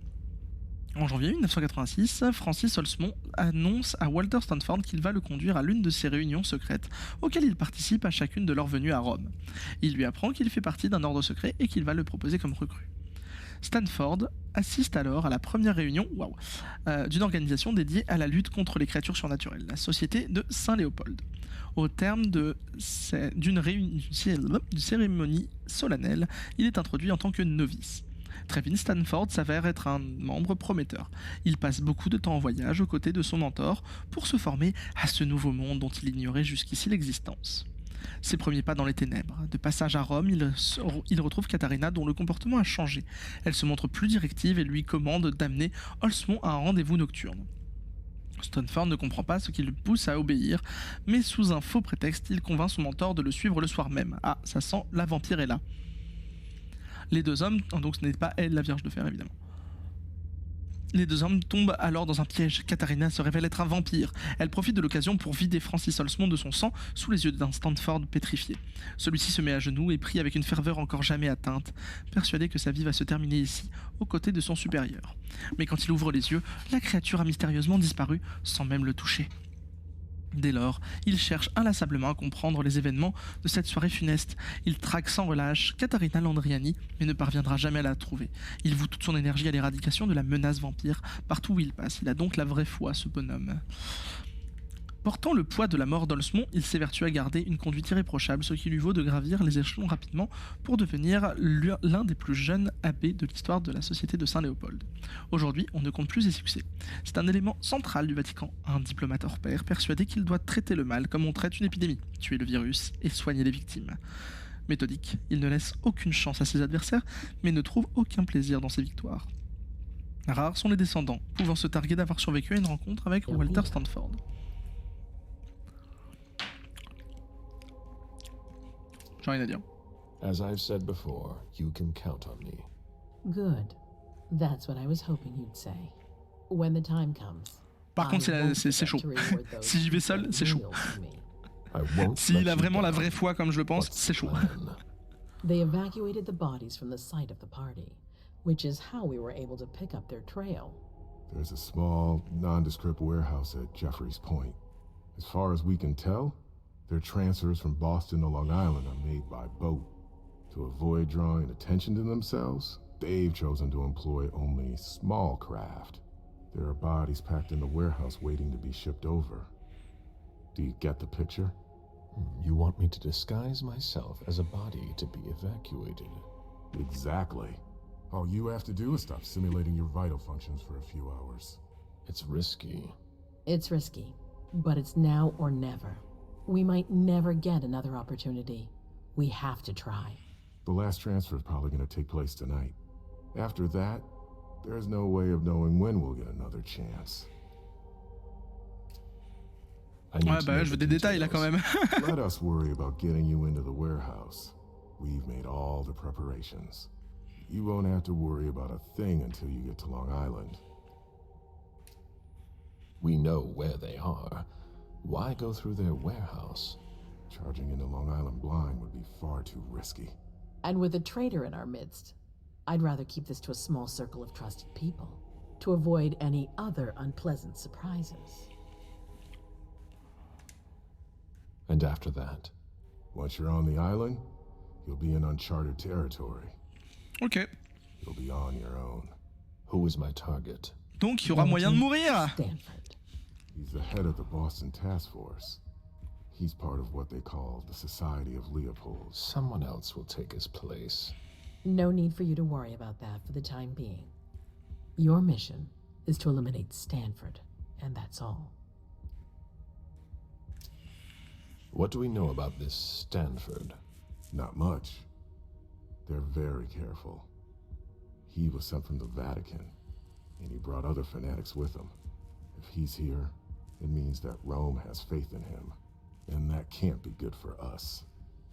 En janvier 1986, Francis Holzmont annonce à Walter Stanford qu'il va le conduire à l'une de ses réunions secrètes, auxquelles il participe à chacune de leurs venues à Rome. Il lui apprend qu'il fait partie d'un ordre secret et qu'il va le proposer comme recrue. Stanford assiste alors à la première réunion d'une organisation dédiée à la lutte contre les créatures surnaturelles, la Société de Saint-Léopold. Au terme d'une cérémonie solennelle, il est introduit en tant que novice. Très vite, Stanford s'avère être un membre prometteur. Il passe beaucoup de temps en voyage aux côtés de son mentor pour se former à ce nouveau monde dont il ignorait jusqu'ici l'existence. Ses premiers pas dans les ténèbres. De passage à Rome, il retrouve Caterina dont le comportement a changé. Elle se montre plus directive et lui commande d'amener Holzmont à un rendez-vous nocturne. Stanford ne comprend pas ce qui le pousse à obéir, mais sous un faux prétexte, il convainc son mentor de le suivre le soir même. Ah, ça sent, la vampire est là. Les deux hommes, donc ce n'est pas elle la Vierge de Fer évidemment. Les deux hommes tombent alors dans un piège. Caterina se révèle être un vampire. Elle profite de l'occasion pour vider Francis Holzmont de son sang sous les yeux d'un Stanford pétrifié. Celui-ci se met à genoux et prie avec une ferveur encore jamais atteinte, persuadé que sa vie va se terminer ici, aux côtés de son supérieur. Mais quand il ouvre les yeux, la créature a mystérieusement disparu, sans même le toucher. Dès lors, il cherche inlassablement à comprendre les événements de cette soirée funeste. Il traque sans relâche Caterina Landriani, mais ne parviendra jamais à la trouver. Il voue toute son énergie à l'éradication de la menace vampire partout où il passe. Il a donc la vraie foi, ce bonhomme. Portant le poids de la mort d'Holzmont, il s'évertue à garder une conduite irréprochable, ce qui lui vaut de gravir les échelons rapidement pour devenir l'un des plus jeunes abbés de l'histoire de la Société de Saint-Léopold. Aujourd'hui, on ne compte plus ses succès. C'est un élément central du Vatican, un diplomate hors pair persuadé qu'il doit traiter le mal comme on traite une épidémie, tuer le virus et soigner les victimes. Méthodique, il ne laisse aucune chance à ses adversaires, mais ne trouve aucun plaisir dans ses victoires. Rares sont les descendants, pouvant se targuer d'avoir survécu à une rencontre avec Walter Stanford. J'ai rien à dire.
As I've said before, you can count on me.
Good. That's what I was hoping you'd say. When the time comes.
Par contre, c'est chaud. Si j'y vais seul, c'est chaud. S'il a vraiment la vraie foi comme je le pense, c'est chaud.
They evacuated the bodies from the site of the party, which is how we were able to pick up their trail.
There's a small, nondescript warehouse at Jeffrey's Point. As far as we can tell, their transfers from Boston to Long Island are made by boat. To avoid drawing attention to themselves, they've chosen to employ only small craft. There are bodies packed in the warehouse waiting to be shipped over. Do you get the picture?
You want me to disguise myself as a body to be evacuated?
Exactly. All you have to do is stop simulating your vital functions for a few hours.
It's risky.
It's risky, but it's now or never. We might never get another opportunity. We have to try.
The last transfer is probably going to take place tonight. After that, there's no way of knowing when we'll get another chance.
Ouais, bah je veux des détails là quand même.
Let us worry about getting you into the warehouse. We've made all the preparations. You won't have to worry about a thing until you get to Long Island.
We know where they are. Why go through their warehouse?
Charging into Long Island blind would be far too risky.
And with a traitor in our midst, I'd rather keep this to a small circle of trusted people, to avoid any other unpleasant surprises.
And after that?
Once you're on the island, you'll be in uncharted territory.
Ok.
You'll be on your own.
Who is my target?
Donc il y aura moyen de mourir.
Stanford.
He's the head of the Boston Task Force. He's part of what they call the Society of Leopold.
Someone else will take his place.
No need for you to worry about that for the time being. Your mission is to eliminate Stanford, and that's all.
What do we know about this Stanford?
Not much. They're very careful. He was sent from the Vatican, and he brought other fanatics with him. If he's here, it means that Rome has faith in him, and that can't be good for us.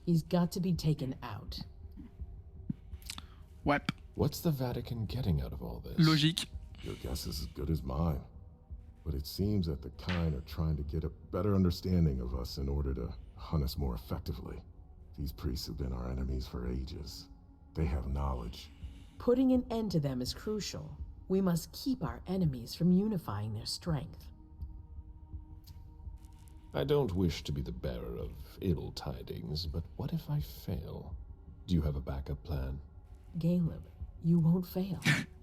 He's got to be taken out.
Ouais.
What's the Vatican getting out of all this?
Logique.
Your guess is as good as mine. But it seems that the kind are trying to get a better understanding of us in order to hunt us more effectively. These priests have been our enemies for ages. They have knowledge.
Putting an end to them is crucial. We must keep our enemies from unifying their strength.
I don't wish to be the bearer of ill tidings, but what if I fail? Do you have a backup plan?
Caleb, you won't fail.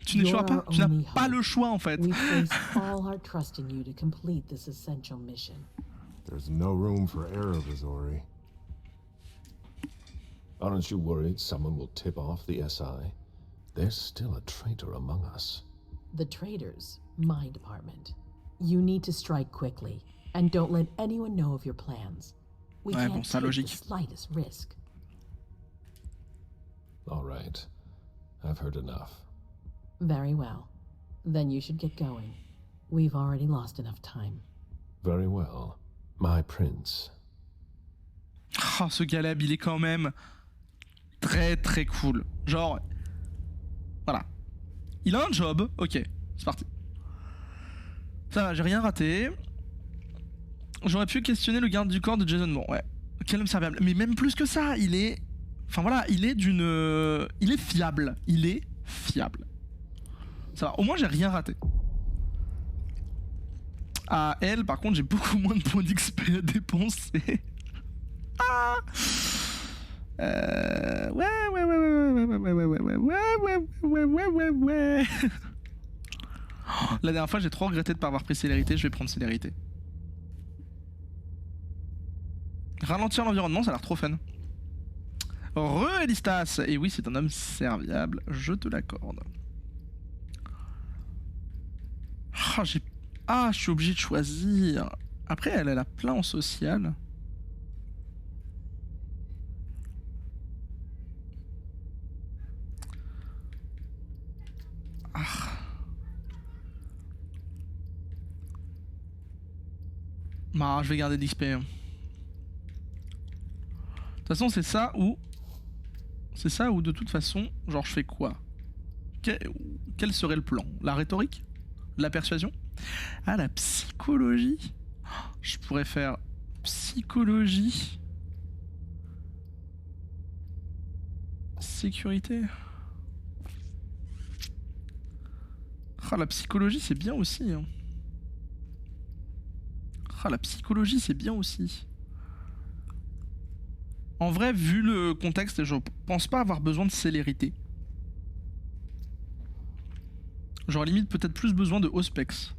Tu n'échoueras pas. Tu n'as pas le choix en fait.
We place all our trust in you to complete this essential mission.
There's no room for error, Vizori.
Aren't you worried someone will tip off the SI? There's still a traitor among us.
The traitors, my department. You need to strike quickly, and don't let anyone know of your plans. We
Ouais,
can't
bon, ça,
take
logique.
the slightest risk.
All right. I've heard enough.
Very well. Then you should get going. We've already lost enough time.
Very well. My prince.
Oh, ce Caleb, il est quand même très très cool. Genre, voilà. Il a un job, ok, c'est parti. Ça va, j'ai rien raté. J'aurais pu questionner le garde du corps de Jason Bourne, ouais. Quel homme serviable. Mais même plus que ça, il est... Enfin voilà, il est d'une... Il est fiable. Il est fiable. Ça va, au moins j'ai rien raté. À elle, par contre, j'ai beaucoup moins de points d'XP à dépenser. Ah ouais. La dernière fois, j'ai trop regretté de ne pas avoir pris célérité. Je vais prendre célérité. Ralentir l'environnement, ça a l'air trop fun. Elistas. Et oui, c'est un homme serviable, je te l'accorde. Je suis obligé de choisir. Après, elle a plein en social. Bah, je vais garder l'XP. De toute façon, c'est ça ou... C'est ça ou de toute façon, genre je fais quoi? Quel serait le plan? La rhétorique? La persuasion? Ah, la psychologie? Je pourrais faire psychologie. Sécurité. Ah, la psychologie, c'est bien aussi. Hein. Ah, la psychologie, c'est bien aussi. En vrai, vu le contexte, je pense pas avoir besoin de célérité. J'aurais limite peut-être plus besoin de Auspex.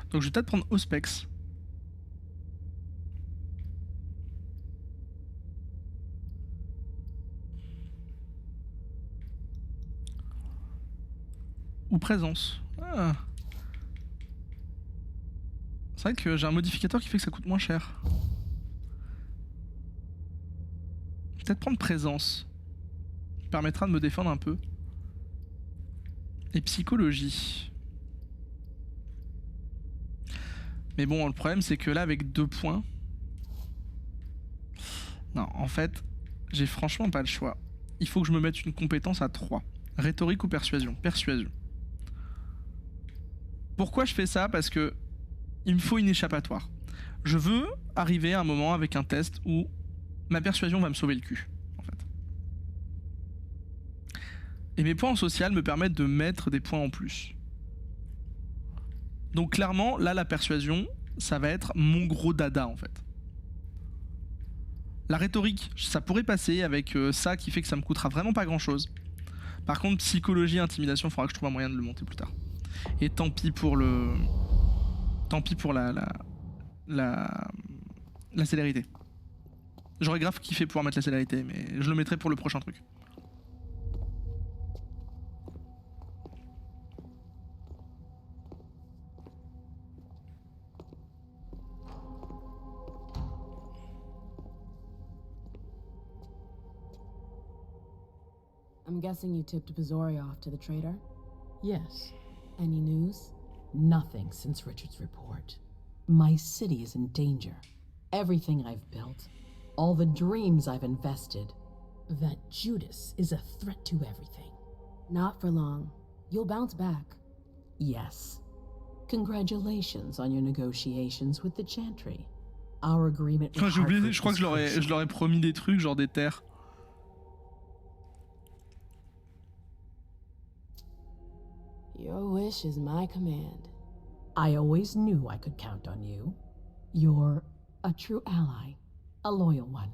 Donc je vais peut-être prendre Auspex. ou présence. Ah. C'est vrai que j'ai un modificateur qui fait que ça coûte moins cher. Peut-être prendre présence. Ça permettra de me défendre un peu. Et psychologie. Mais bon, le problème c'est que là avec 2 points... Non, en fait, j'ai franchement pas le choix. Il faut que je me mette une compétence à 3. Rhétorique ou persuasion? Persuasion. Pourquoi je fais ça? Parce que il me faut une échappatoire. Je veux arriver à un moment avec un test où ma persuasion va me sauver le cul, en fait. Et mes points en social me permettent de mettre des points en plus. Donc clairement, là, la persuasion, ça va être mon gros dada, en fait. La rhétorique, ça pourrait passer avec ça qui fait que ça me coûtera vraiment pas grand-chose. Par contre, psychologie, intimidation, il faudra que je trouve un moyen de le monter plus tard. Et tant pis pour le... Tant pis pour la célérité. J'aurais grave kiffé pouvoir mettre la célérité, mais je le mettrai pour le prochain truc.
I'm guessing you tipped Bazori off to the trader?
Yes.
Any news?
Nothing since Richard's report. My city is in danger. Everything I've built, all the dreams I've invested, that Judas is a threat to everything.
Not for long. You'll bounce back.
Yes. Congratulations on your negotiations with the Chantry. Our agreement with
J'ai oublié,
Hartford
je crois que je leur ai promis des trucs, genre des terres.
Your wish is my command.
I always knew I could count on you. You're a true ally, a loyal one,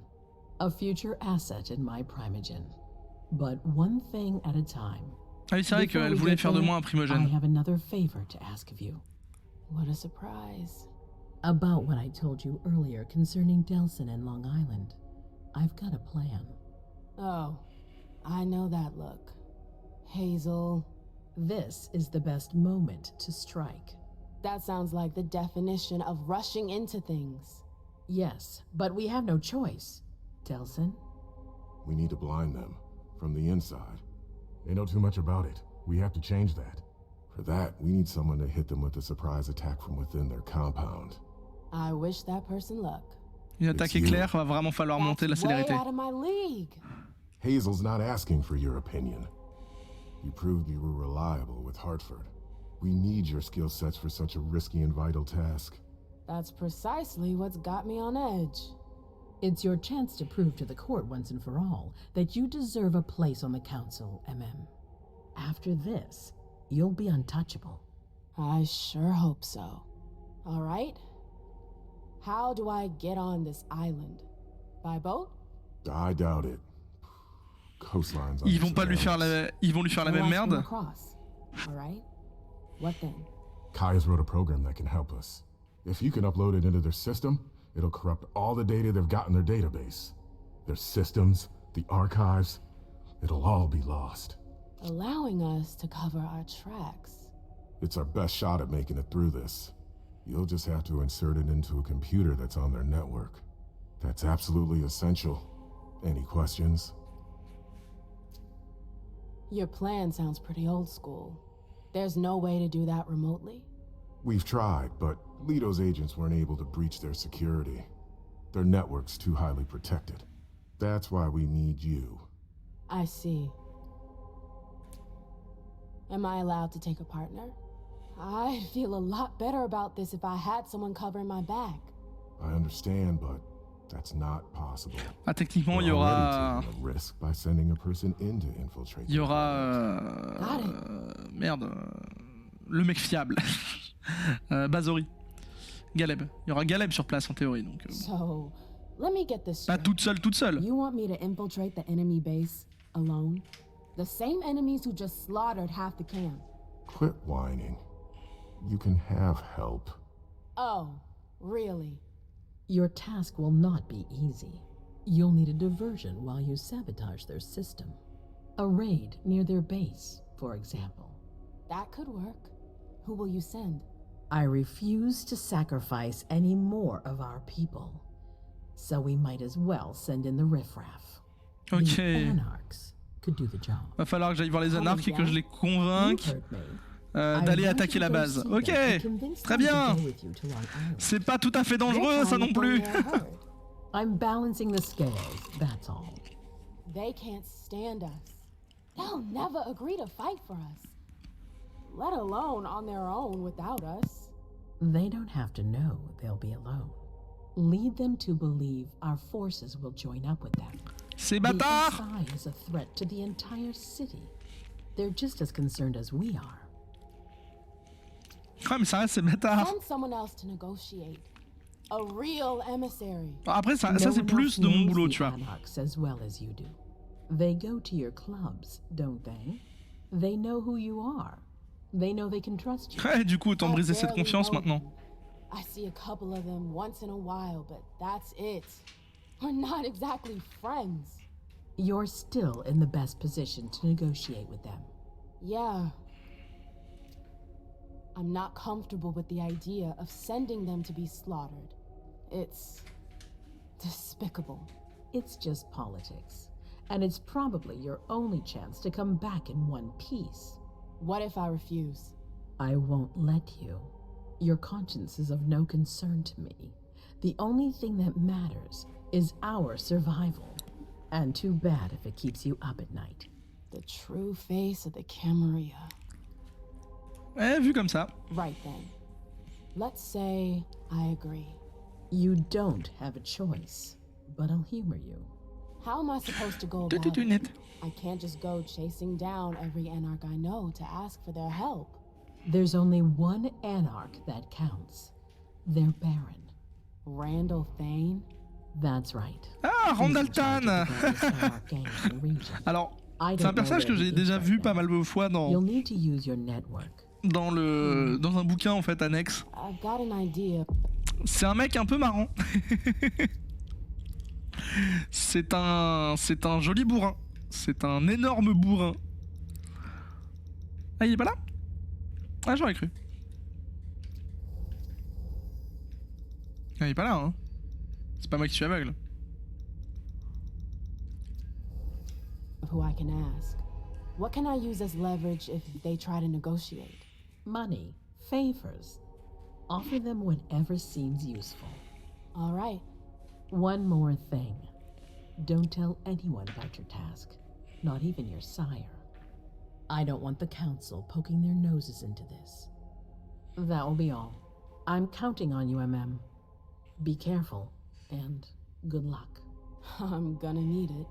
a future asset in my primogen. But one thing at a time.
Ah oui, c'est vrai qu'elle voulait faire de moi un primogène.
I have another favor to ask of you.
What a surprise.
About what I told you earlier concerning Delson and Long Island. I've got a plan.
Oh, I know that look. Hazel.
This is the best moment to strike.
That sounds like the definition of rushing into things.
Yes, but we have no choice. Delson?
We need to blind them, from the inside. They know too much about it. We have to change that. For that, we need someone to hit them with a surprise attack from within their compound.
I wish that person luck.
Une attaque éclair, va vraiment falloir monter la célérité.
Way out of my league.
Hazel's not asking for your opinion. You proved you were reliable with Hartford. We need your skill sets for such a risky and vital task.
That's precisely what's got me on edge.
It's your chance to prove to the court once and for all that you deserve a place on the council, MM. After this, you'll be untouchable.
I sure hope so. All right. How do I get on this island? By boat?
I doubt it. Coastlines.
Ils vont pas lui faire la même merde.
All right. What then?
Kaya's wrote a program that can help us. If you can upload it into their system, it'll corrupt all the data they've got in their database. Their systems, the archives, it'll all be lost.
Allowing us to cover our tracks.
It's our best shot at making it through this. You'll just have to insert it into a computer that's on their network. That's absolutely essential. Any questions?
Your plan sounds pretty old school. There's no way to do that remotely?
We've tried, but Leto's agents weren't able to breach their security. Their network's too highly protected. That's why we need you.
I see. Am I allowed to take a partner? I'd feel a lot better about this if I had someone covering my back.
I understand, but that's not possible.
Ah, techniquement, il y aura... Il y aura... Merde. Le mec fiable. Bazori. Galeb. Il y aura Galeb sur place en théorie, donc...
So, let me get this
Pas toute seule.
You want me to infiltrate the enemy base alone? The same enemies who just slaughtered half the camp.
Quit whining. You can have help.
Oh, really?
Your task will not be easy. You'll need a diversion while you sabotage their system. A raid near their base, for example.
That could work. Who will you send?
I refuse to sacrifice any more of our people. So we might as well send in the riffraff.
Ok.
The anarchs could do the job.
Va falloir que j'aille voir les anarches et que je les convainque d'aller attaquer la base. Ok, très bien. C'est pas tout à fait dangereux ça non plus.
I'm balancing the scales, that's all.
They can't stand us. They'll never agree to fight for us. Let alone on their own without us.
They don't have to know they'll be alone. Lead them to believe our forces will join up with them.
Ces bâtards!
The SI is a threat to the entire city. They're just as concerned as we are.
Ah mais ça reste ces bâtards.
Send someone else to negotiate. A real emissary.
Après ça c'est plus de mon boulot, tu vois.
As well as you do. They go to your clubs, don't they? They know who you are. They know they can trust you.
Ouais, du coup, autant briser cette confiance maintenant.
I see a couple of them once in a while, but that's it. We're not exactly friends.
You're still in the best position to negotiate with them.
Yeah. I'm not comfortable with the idea of sending them to be slaughtered. It's despicable.
It's just politics. And it's probably your only chance to come back in one piece.
What if I refuse?
I won't let you. Your conscience is of no concern to me. The only thing that matters is our survival. And too bad if it keeps you up at night.
The true face of the Camarilla.
Vu comme ça.
Right then. Let's say I agree.
You don't have a choice, but I'll humor you.
How am I supposed to go about it? I can't just go chasing down every anarch I know to ask for their help.
There's only one anarch that counts. Their Baron.
Randall Thane?
That's right.
Ah, Randaltan. Alors, c'est un personnage que j'ai déjà vu pas mal de fois dans un bouquin en fait annexe. C'est un mec un peu marrant. C'est un joli bourrin. C'est un énorme bourrin. Ah, il est pas là? Ah, j'aurais cru. Ah, il est pas là, hein. C'est pas moi qui suis aveugle.
Who I can ask. What can I use as leverage if they try to negotiate?
Money, favors. Offer them whatever seems useful.
All right.
One more thing. Don't tell anyone about your task, not even your sire. I don't want the council poking their noses into this. That will be all. I'm counting on you, MM. Be careful, and good luck.
I'm gonna need it.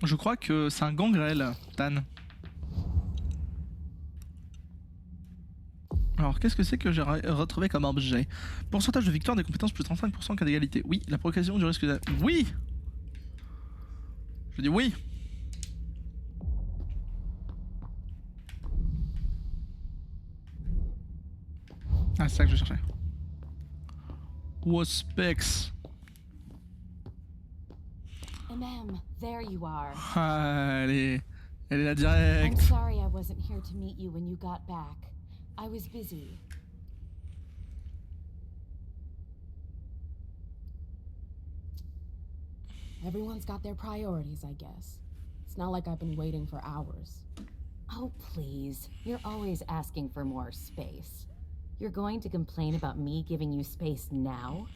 Je crois que c'est un gangrel, Tan. Alors, qu'est-ce que c'est que j'ai retrouvé comme objet? Pourcentage de victoire des compétences plus 35% cas d'égalité. Oui, la progression du risque de... Oui! Je dis oui! Ah, c'est ça que je cherchais. Waspex.
There you are.
Ah, elle est là direct.
I'm sorry I wasn't here to meet you when you got back. I was busy.
Everyone's got their priorities, I guess. It's not like I've been waiting for hours.
Oh, please. You're always asking for more space. You're going to complain about me giving you space now?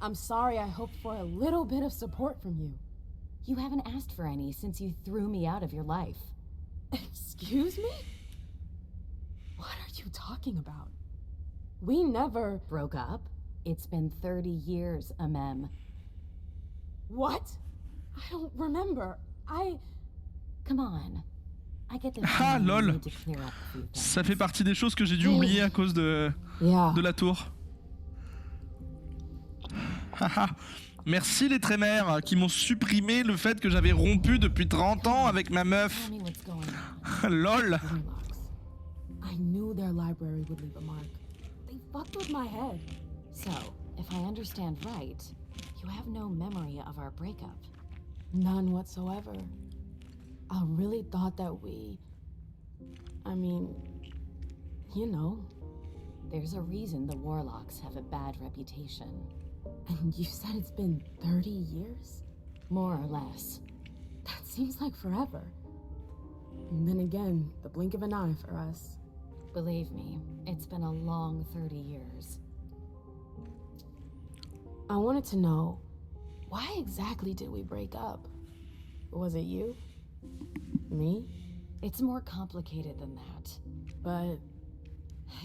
I'm sorry, I hoped for a little bit of support from you.
You haven't asked for any since you threw me out of your life.
Excuse me? What are you talking about? We never...
Broke up? It's been 30 years, Amem.
What? I don't remember.
Come on. I get the
ah lol. Ça fait partie des choses que j'ai dû oublier à cause de la tour. Merci les trémères qui m'ont supprimé le fait que j'avais rompu depuis 30 ans avec ma meuf. Lol.
I knew their library would leave a mark. They fucked with my head.
So, if I understand right, you have no memory of our breakup.
None whatsoever. I really thought that we... I mean, you know.
There's a reason the Warlocks have a bad reputation.
And you said it's been 30 years?
More or less.
That seems like forever. And then again, the blink of an eye for us.
Believe me, it's been a long 30 years.
I wanted to know, why exactly did we break up? Was it you? Me?
It's more complicated than that.
But...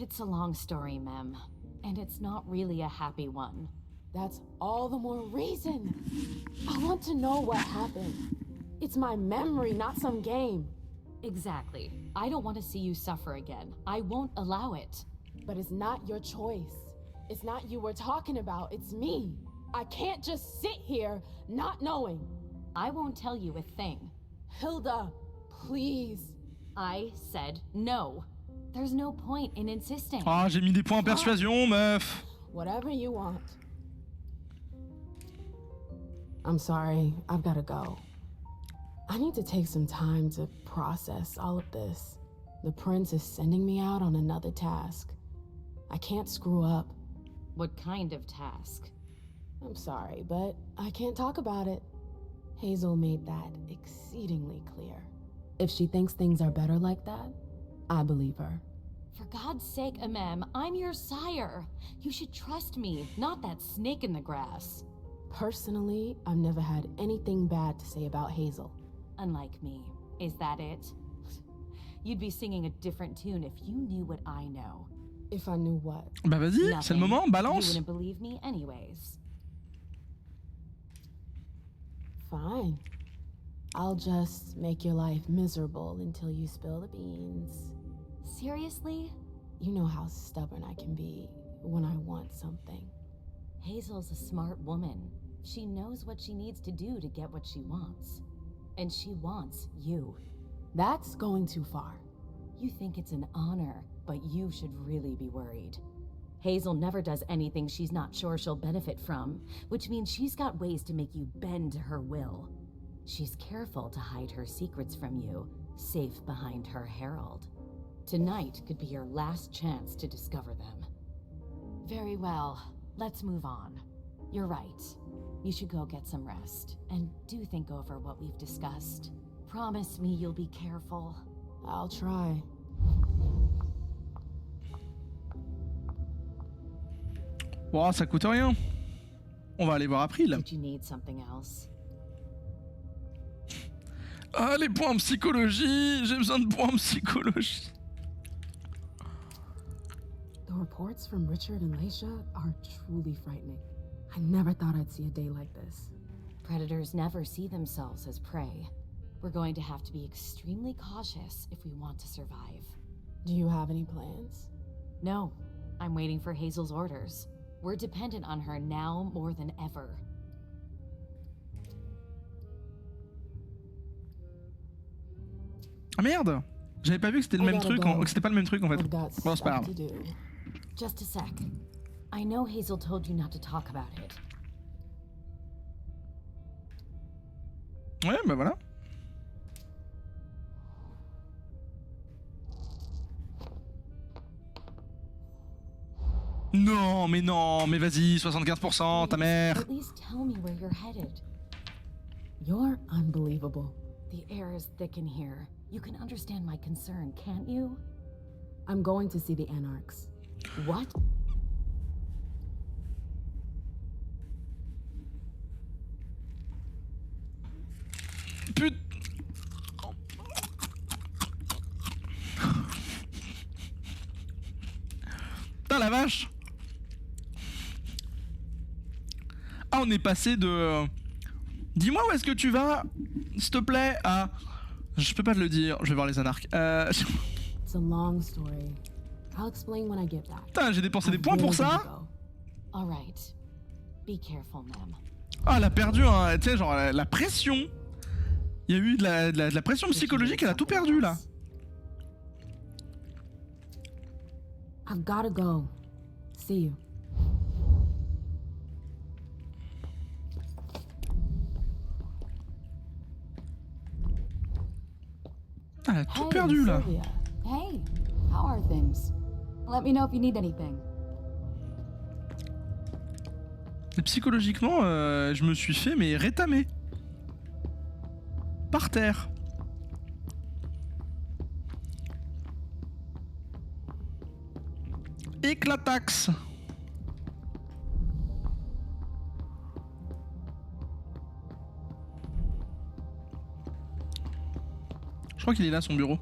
It's a long story, Mem. And it's not really a happy one.
That's all the more reason. I want to know what happened. It's my memory, not some game.
Exactly. I don't want to see you suffer again. I won't allow it.
But it's not your choice. It's not you we're talking about, it's me. I can't just sit here not knowing.
I won't tell you a thing.
Hilda, please.
I said no. There's no point in insisting.
Ah, j'ai mis des points en persuasion, meuf.
Whatever you want. I'm sorry, I've gotta go. I need to take some time to process all of this. The prince is sending me out on another task. I can't screw up.
What kind of task?
I'm sorry, but I can't talk about it. Hazel made that exceedingly clear. If she thinks things are better like that, I believe her.
For God's sake, Amem, I'm your sire. You should trust me, not that snake in the grass.
Personally, I've never had anything bad to say about Hazel.
Unlike me. Is that it? You'd be singing a different tune if you knew what I know.
If I knew what?
Bah vas-y, c'est le moment,
You
balance.
wouldn't believe me anyways.
Fine. I'll just make your life miserable until you spill the beans.
Seriously?
You know how stubborn I can be when I want something.
Hazel's a smart woman. She knows what she needs to do to get what she wants. And she wants you.
That's going too far.
You think it's an honor, but you should really be worried. Hazel never does anything she's not sure she'll benefit from, which means she's got ways to make you bend to her will. She's careful to hide her secrets from you, safe behind her herald. Tonight could be your last chance to discover them. Very well, let's move on. You're right. You should go get some rest, and do think over what we've discussed. Promise me you'll be careful.
I'll try.
Bon, ça coûte rien. On va aller voir April.
Did you need something else?
Ah, les points en psychologie. J'ai besoin de points en psychologie.
The reports from Richard and Leisha are truly frightening. I never thought I'd see a day like this.
Predators never see themselves as prey. We're going to have to be extremely cautious if we want to survive.
Do you have any plans?
No, I'm waiting for Hazel's orders. We're dependent on her now more than ever.
Ah merde. J'avais pas vu que c'était le même truc, que c'était pas le même truc en fait. Bon, c'est pas grave.
Just a sec. I know Hazel told you not to talk about it.
Ouais, bah voilà. Non, mais vas-y, 75%, ta mère.
At least tell me where you're headed.
You're unbelievable.
The air is thick in here. You can understand my concern, can't you?
I'm going to see the Anarchs.
What?
Putain. Putain la vache. Ah, on est passé de... Dis-moi où est-ce que tu vas, s'il te plaît, à... Je peux pas te le dire, je vais voir les anarches.
It's a long story. I'll explain when I get back.
Putain, j'ai dépensé des points pour ça.
All right. Be careful, ma'am.
Ah, elle a perdu, hein, tu sais, genre la pression. Il y a eu de la pression psychologique, elle a tout perdu là.
I've gotta go. See you.
Elle a tout perdu là.
Sylvia.
Hey, how are things? Let me know if you need anything.
Et psychologiquement, je me suis fait mais rétamer. Par terre. Éclataxe. Je crois qu'il est là son bureau.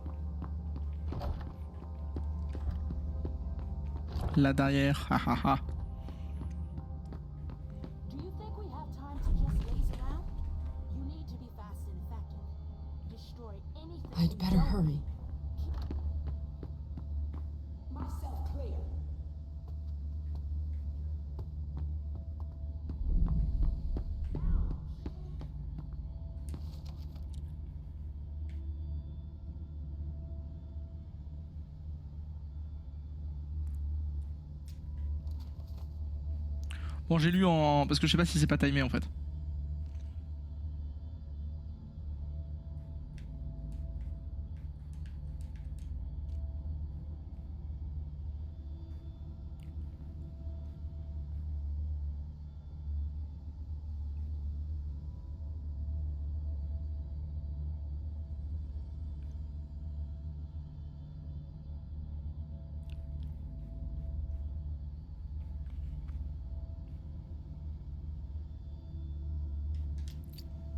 Là derrière, hahaha.
I'd better hurry.
Bon, j'ai lu en... parce que je sais pas si c'est pas timé en fait.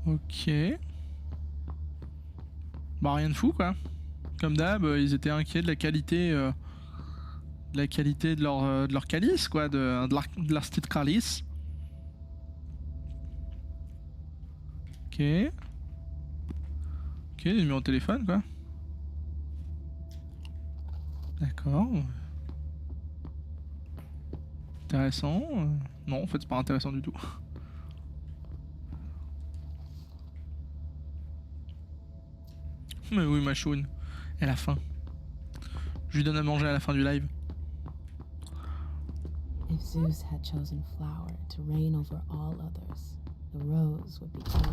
Ok. Bah rien de fou quoi. Comme d'hab, ils étaient inquiets de la qualité, de leur calice quoi, de leur petite calice. Ok. Ok, des numéros de téléphone quoi. D'accord. Intéressant. Non, en fait c'est pas intéressant du tout. Mais oui, ma choune, elle a faim. Je lui donne à manger à la fin du live.
If Zeus had chosen flower to reign over all others, the rose would be golden.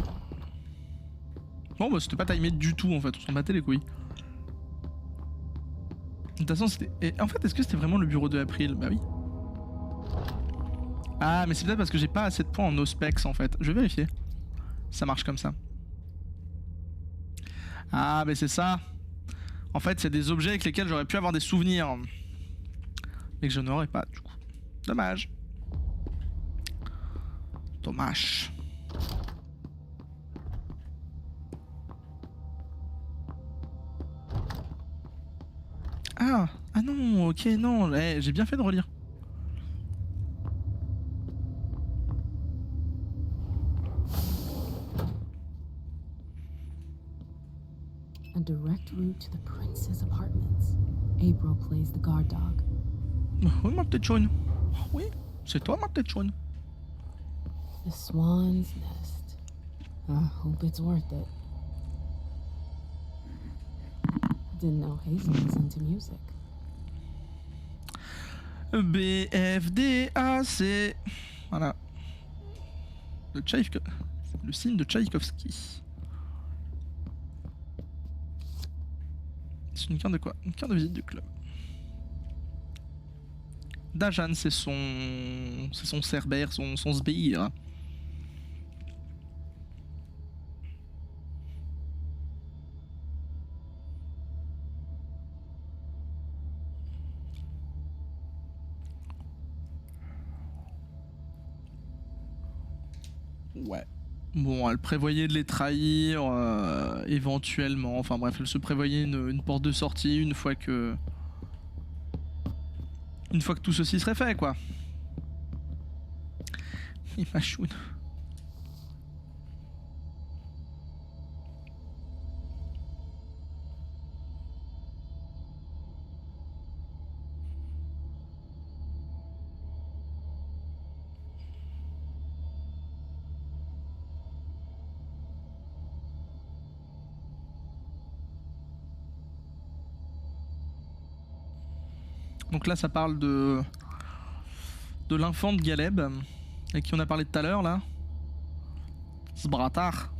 Bon bah c'était pas timé du tout en fait, on s'en battait les couilles. De toute façon c'était... Et en fait est-ce que c'était vraiment le bureau de April? Bah oui. Ah mais c'est peut-être parce que j'ai pas assez de points en Auspex en fait. Je vais vérifier. Ça marche comme ça. Ah mais c'est ça. En fait c'est des objets avec lesquels j'aurais pu avoir des souvenirs. Mais que je n'aurais pas du coup. Dommage. Dommage. Ah non, ok, non, j'ai bien fait de relire.
A direct route to the prince's apartments. April plays the guard dog.
Oui, ma petite chaune. Oui, c'est toi ma petite chaune.
The swan's nest. I hope it's worth it. Didn't know Hazel was into music.
BFDAC. Voilà. Le signe de Tchaïkovski. C'est une carte de quoi? Une carte de visite du club. Dajan, c'est son cerbère, son sbire. Ouais. Bon, elle prévoyait de les trahir, éventuellement. Enfin bref, elle se prévoyait une porte de sortie une fois que tout ceci serait fait, quoi. Et ma choune. Donc là, ça parle de l'infant de Galeb, avec qui on a parlé tout à l'heure, là. Ce bratard.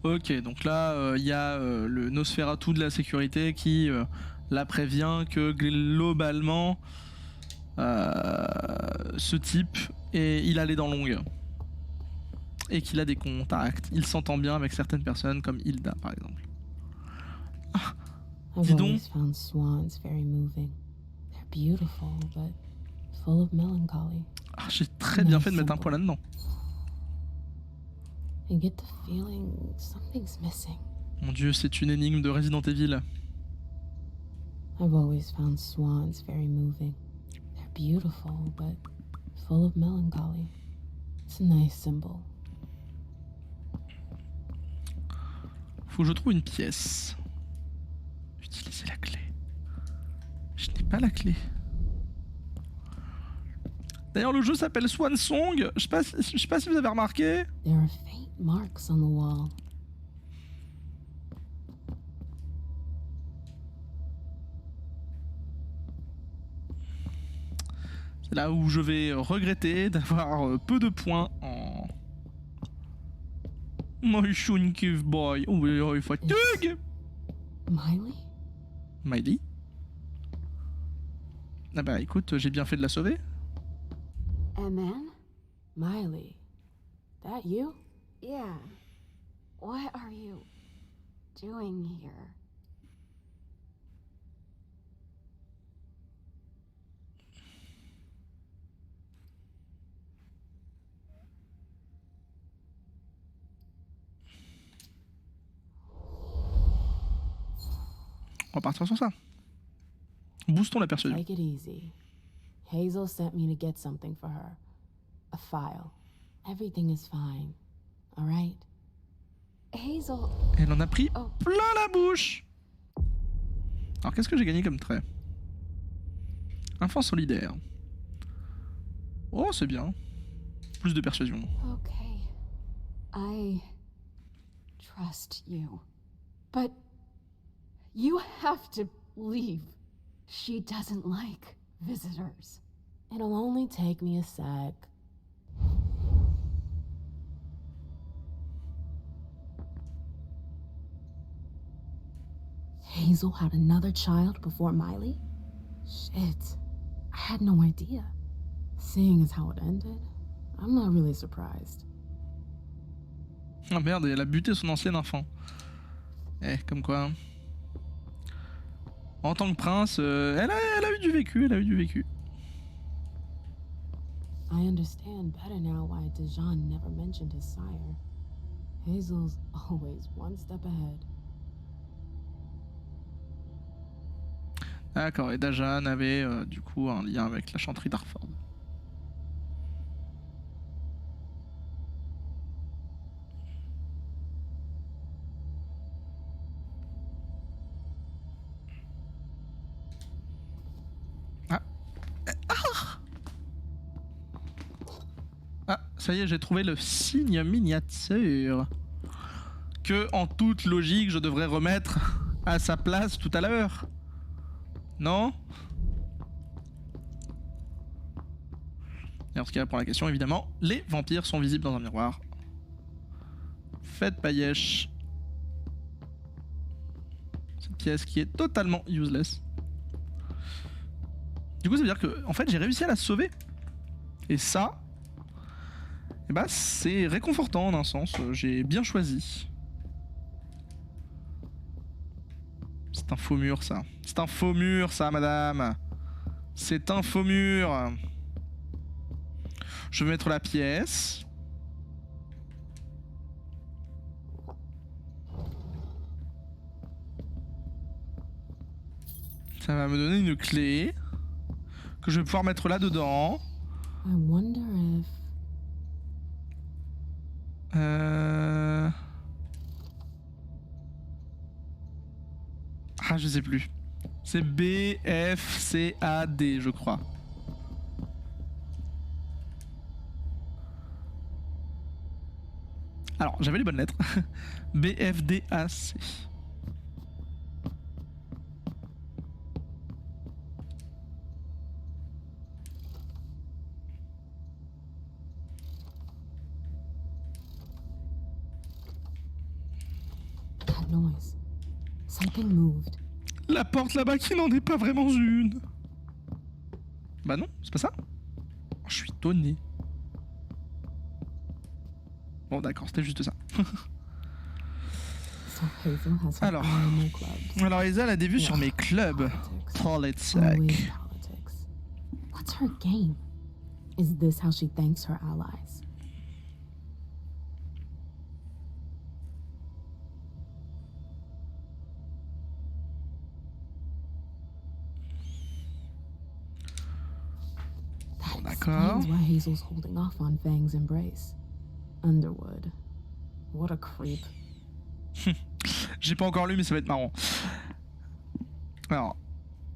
Ok, donc là, il y a le Nosferatu de la sécurité qui la prévient que globalement, ce type, il a les dents longues. Et qu'il a des contacts. Il s'entend bien avec certaines personnes, comme Hilda, par exemple. Ah, dis
I've
donc.
always found swans very moving. They're beautiful, but full of melancholy.
Ah, j'ai très bien fait de mettre un point là-dedans.
I get the feeling something's missing.
Mon dieu, c'est une énigme de Resident Evil.
I've always found swans very moving. They're beautiful, but full of melancholy. It's a nice symbol.
Faut que je trouve une pièce. Utiliser la clé. Je n'ai pas la clé. D'ailleurs, le jeu s'appelle Swansong. Je sais pas si vous avez remarqué.
There are faint marks on the wall.
C'est là où je vais regretter d'avoir peu de points en... My shunkiv boy. Oh, il faut tug.
Miley?
Miley? Ah bah écoute, j'ai bien fait de la sauver.
And then? Miley. That you?
Yeah. What are you doing here?
On va partir sur ça. Boostons la persuasion.
Take it easy. Hazel sent me to get something for her. A file. Everything is fine. All right?
Hazel...
Elle en a pris plein la bouche. Alors qu'est-ce que j'ai gagné comme trait? Enfant solidaire. Oh, c'est bien. Plus de persuasion.
Okay. I trust you. But you have to leave. She doesn't like visitors.
It'll only take me a sec. Hazel had another child before Miley? Shit. I had no idea. Seeing as how it ended, I'm not really surprised.
Ah merde, elle a buté son ancien enfant. Eh, comme quoi. En tant que prince, elle a eu du vécu, elle a eu du vécu.
I understand better now why Dijon never mentioned his sire. Hazel's always one step ahead.
D'accord, et Dajan avait du coup un lien avec la chanterie d'Arford. Ah, ça y est, j'ai trouvé le signe miniature que, en toute logique, je devrais remettre à sa place tout à l'heure. Non? Et en ce qui répond à la question, évidemment, les vampires sont visibles dans un miroir. Faites paillèche. Cette pièce qui est totalement useless. Du coup, ça veut dire que, en fait, j'ai réussi à la sauver. Et ça, eh ben, c'est réconfortant d'un sens. J'ai bien choisi. C'est un faux mur, ça. C'est un faux mur, ça, madame. C'est un faux mur. Je vais mettre la pièce. Ça va me donner une clé que je vais pouvoir mettre là-dedans.
I wonder if...
Ah, je sais plus. C'est B, F, C, A, D, je crois. Alors, j'avais les bonnes lettres. B, F, D, A, C.
that noise? Something moved.
La porte là-bas qui n'en est pas vraiment une. Bah non, c'est pas ça. Je suis étonné. Bon d'accord, c'était juste ça. Alors Hazel a des vues sur mes clubs. Politique.
What's her game? Is this how she thanks her allies? That explains why Hazel's holding off on Fang's embrace. Underwood. What a creep.
J'ai pas encore lu mais ça va être marrant. Alors,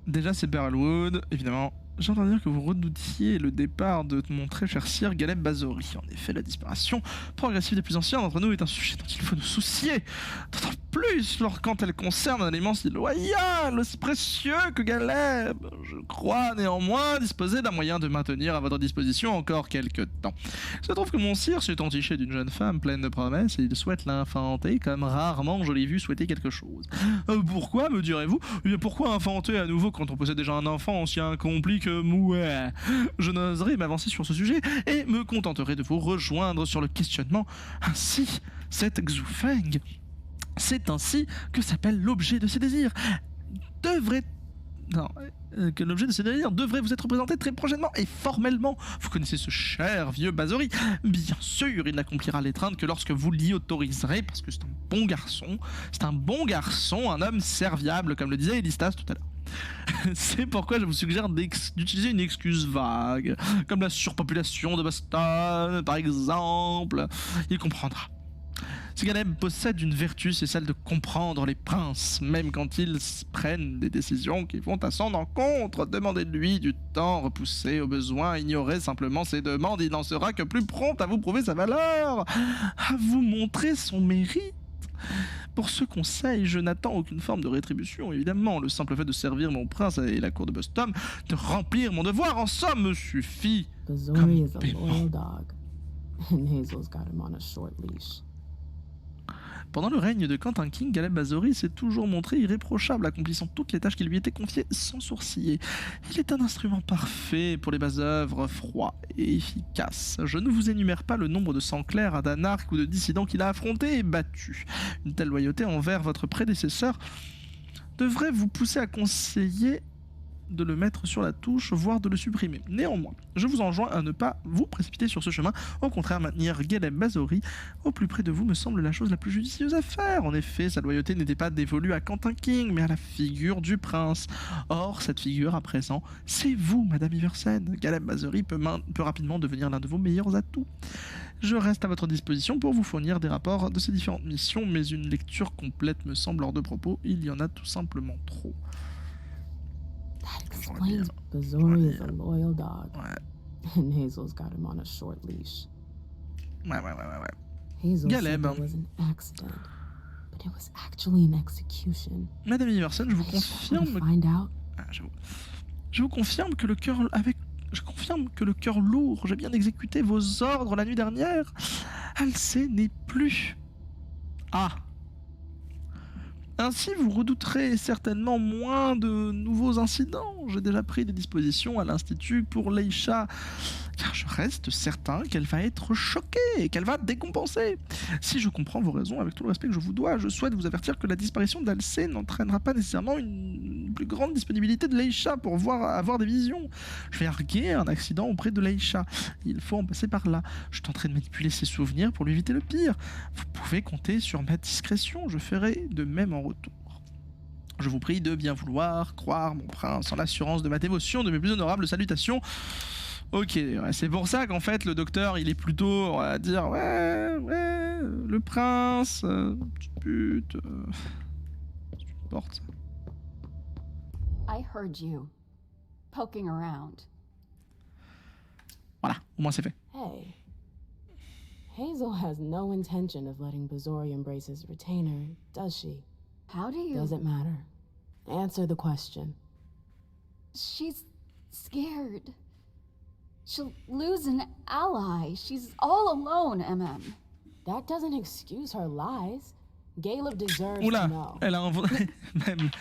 déjà c'est Berylwood, évidemment. J'ai entendu dire que vous redoutiez le départ de mon très cher sire Galeb Bazori. En effet, la disparition progressive des plus anciens d'entre nous est un sujet dont il faut nous soucier. D'autant plus quand elle concerne un élément si loyal, aussi précieux que Galeb. Je crois néanmoins disposer d'un moyen de maintenir à votre disposition encore quelques temps. Il se trouve que mon sire s'est entiché d'une jeune femme pleine de promesses et il souhaite l'infanter comme rarement je l'ai vu souhaiter quelque chose. Pourquoi, me direz-vous? Eh bien, pourquoi infanter à nouveau quand on possède déjà un enfant aussi accompli que mouais? Je n'oserais m'avancer sur ce sujet et me contenterai de vous rejoindre sur le questionnement. Ainsi, cette Xufeng, c'est ainsi que s'appelle l'objet de ses désirs. Que l'objet de ses désirs devrait vous être présenté très prochainement et formellement. Vous connaissez ce cher vieux Bazori. Bien sûr, il n'accomplira l'étreinte que lorsque vous l'y autoriserez, parce que c'est un bon garçon. C'est un bon garçon, un homme serviable, comme le disait Elistas tout à l'heure. C'est pourquoi je vous suggère d'utiliser une excuse vague, comme la surpopulation de Boston, par exemple. Il comprendra. Si Galeb possède une vertu, c'est celle de comprendre les princes, même quand ils prennent des décisions qui vont à son encontre. Demandez-lui du temps, repoussez au besoin, ignorez simplement ses demandes, il n'en sera que plus prompt à vous prouver sa valeur, à vous montrer son mérite. Pour ce conseil, je n'attends aucune forme de rétribution, évidemment. Le simple fait de servir mon prince et la cour de Boston, de remplir mon devoir, en somme, me suffit.
Bazori is a loyal dog, and Hazel's got him on a short leash.
Pendant le règne de Quentin King, Galeb Bazori s'est toujours montré irréprochable, accomplissant toutes les tâches qui lui étaient confiées sans sourciller. Il est un instrument parfait pour les bas-œuvres, froid et efficace. Je ne vous énumère pas le nombre de sangs clairs d'anarques ou de dissidents qu'il a affrontés et battus. Une telle loyauté envers votre prédécesseur devrait vous pousser à conseiller de le mettre sur la touche, voire de le supprimer. Néanmoins, je vous enjoins à ne pas vous précipiter sur ce chemin. Au contraire, maintenir Galeb Bazori au plus près de vous me semble la chose la plus judicieuse à faire. En effet, sa loyauté n'était pas dévolue à Quentin King, mais à la figure du prince. Or, cette figure, à présent, c'est vous, Madame Iversen. Galeb Bazori peut rapidement devenir l'un de vos meilleurs atouts. Je reste à votre disposition pour vous fournir des rapports de ces différentes missions, mais une lecture complète me semble hors de propos. Il y en a tout simplement trop.
That explains Bazori is a loyal dog. And Hazel's got him on a short leash.
Ouais.
Hazel
Galeb.
said it was an accident, but it was actually an execution.
Madame Iversen, je vous confirme. Je vous confirme que le cœur lourd, j'ai bien exécuté vos ordres la nuit dernière. Alcée n'est plus. Ah. Ainsi, vous redouterez certainement moins de nouveaux incidents. J'ai déjà pris des dispositions à l'Institut pour Leisha, car je reste certain qu'elle va être choquée et qu'elle va décompenser. Si je comprends vos raisons avec tout le respect que je vous dois, je souhaite vous avertir que la disparition d'Alcée n'entraînera pas nécessairement une plus grande disponibilité de Leisha pour avoir des visions. Je vais arguer un accident auprès de Leisha. Il faut en passer par là. Je tenterai de manipuler ses souvenirs pour lui éviter le pire. Vous pouvez compter sur ma discrétion. Je ferai de même en retour. Je vous prie de bien vouloir croire, mon prince, en l'assurance de ma dévotion, de mes plus honorables salutations. Ok, ouais, c'est pour ça qu'en fait, le docteur, il est plutôt, on va dire, ouais, le prince, petite pute, porte.
I heard you poking around.
Voilà, au moins c'est fait.
Hey, Hazel has no intention of letting Bazori embrace his retainer, does she?
How do you...
Does it matter? Answer the question.
She's scared. She'll lose an ally. She's all alone, MM.
That doesn't excuse her lies. Caleb deserves
Oula,
to know.
elle a un...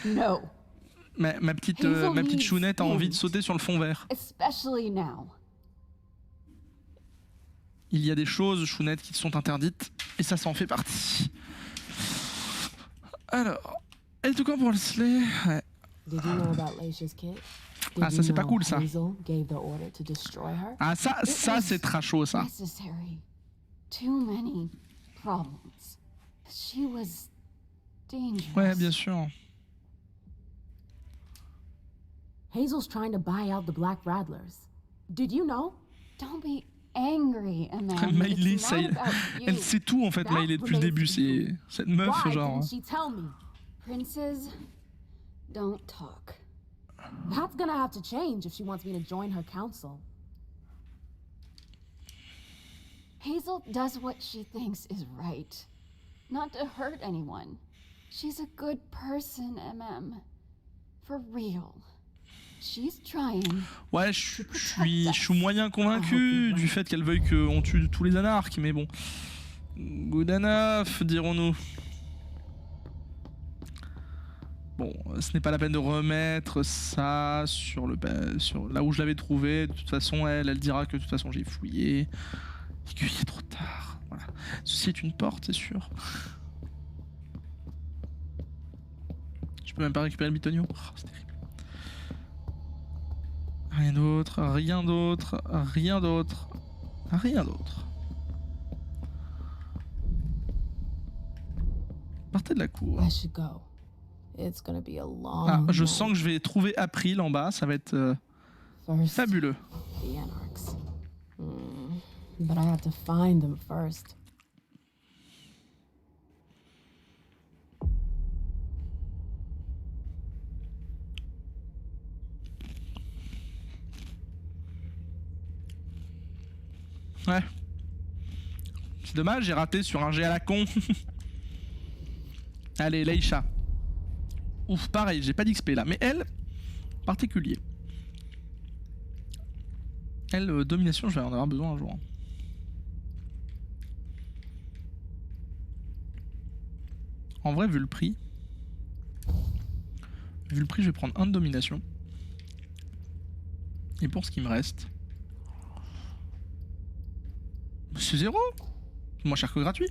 No.
ma petite chounette a envie de sauter sur le fond vert.
Especially now.
Il y a des choses, chounette, qui sont interdites, et ça s'en fait partie. Alors, et tout cas pour le slay, ouais.
Did you know about Laisha's kid?
Ah, ça c'est pas cool ça.
Hazel gave the order to destroy her?
Ah, ça c'est très chaud ça.
Necessary. Too many problems. She was dangerous.
Ouais, bien sûr.
Hazel's trying to buy out the Black Rattlers. Did you know?
Don't be angry, Amanda.
Maïlé,
It's not about you.
elle sait tout en fait,
That
Maïlé, depuis le début. C'est cette meuf,
Why
genre.
didn't she tell me?
Princes don't talk.
That's gonna have to change if she wants me to join her council.
Hazel does what she thinks is right. Not to hurt anyone. She's a good person, For real. She's trying.
Ouais, je suis moyen convaincu du fait qu'elle veuille qu'on tue tous les anarches, mais bon. Good enough, dirons-nous. Bon, ce n'est pas la peine de remettre ça sur là où je l'avais trouvé. De toute façon, elle dira que de toute façon j'ai fouillé et qu'il est trop tard. Voilà. Ceci est une porte, c'est sûr. Je peux même pas récupérer le bitonio. Oh, c'est terrible. Rien d'autre, rien d'autre, rien d'autre, rien d'autre. Partez de la cour.
I should go. It's gonna be a long
Ah, je
night.
sens que je vais trouver April en bas, ça va être fabuleux.
The Anarchs. But I have to find them first.
Ouais. C'est dommage, j'ai raté sur un jet à la con. Allez, Leisha. Ouf, pareil, j'ai pas d'XP là. Mais elle, particulier. Elle, domination, je vais en avoir besoin un jour. En vrai, vu le prix, je vais prendre un de domination. Et pour ce qui me reste, c'est 0. Moins cher que gratuit.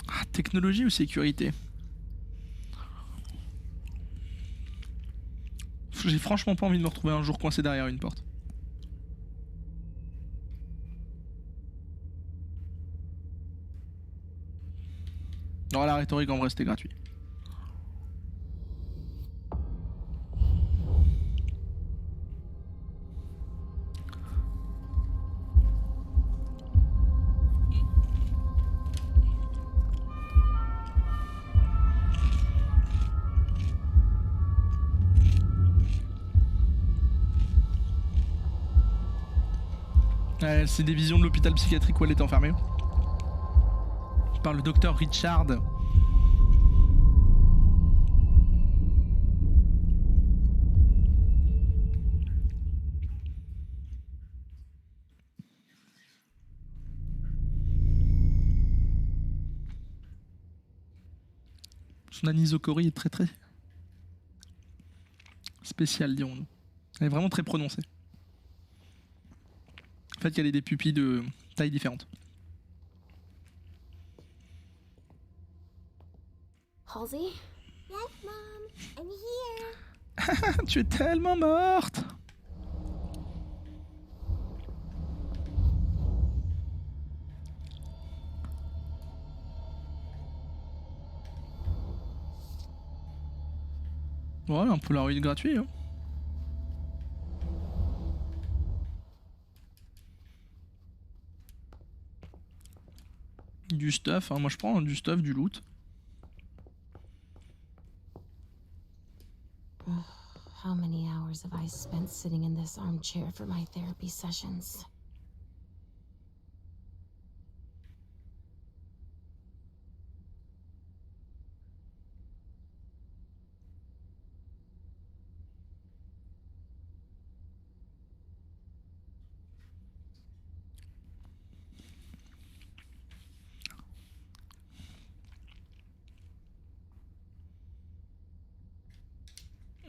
Ah, technologie ou sécurité? J'ai franchement pas envie de me retrouver un jour coincé derrière une porte. Non, la rhétorique en vrai c'était gratuit. C'est des visions de l'hôpital psychiatrique où elle est enfermée. Par le docteur Richard. Son anisocorie est très spéciale, dirons-nous. Elle est vraiment très prononcée. En fait, qu'elle ait des pupilles de taille différente.
Halsey? Yes, Mom. I'm here.
Tu es tellement morte. Voilà, un Polaroid gratuit. Hein. Du stuff, hein. Moi je prends du stuff, du loot.
How many hours have I spent sitting in this armchair for my therapy sessions?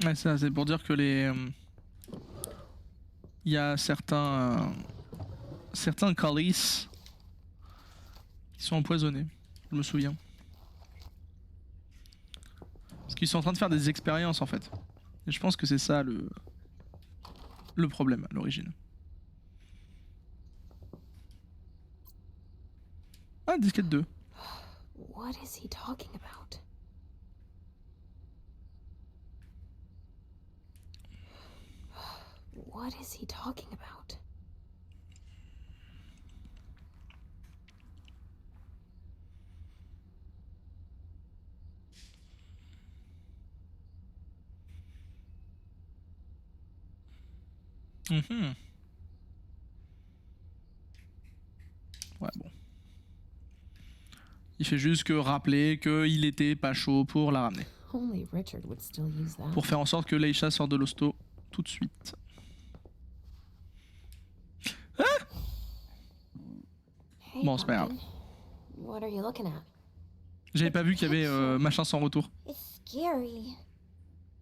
Ouais, ça, c'est pour dire que les... Il y a certains calices qui sont empoisonnés, je me souviens. Parce qu'ils sont en train de faire des expériences en fait. Et je pense que c'est ça le problème à l'origine. Ah, disquette 2.
What is he talking about? What is he talking about?
Mhm. Ouais, bon. Il fait juste que rappeler qu'il était pas chaud pour la ramener.
Only Richard would still use that.
Pour faire en sorte que Leisha sorte de l'hosto tout de suite. Ah,
Hey,
bon, c'est pas grave.
Pumpkin. What are you looking at?
J'avais pas vu qu'il y avait machin sans retour.
It's scary.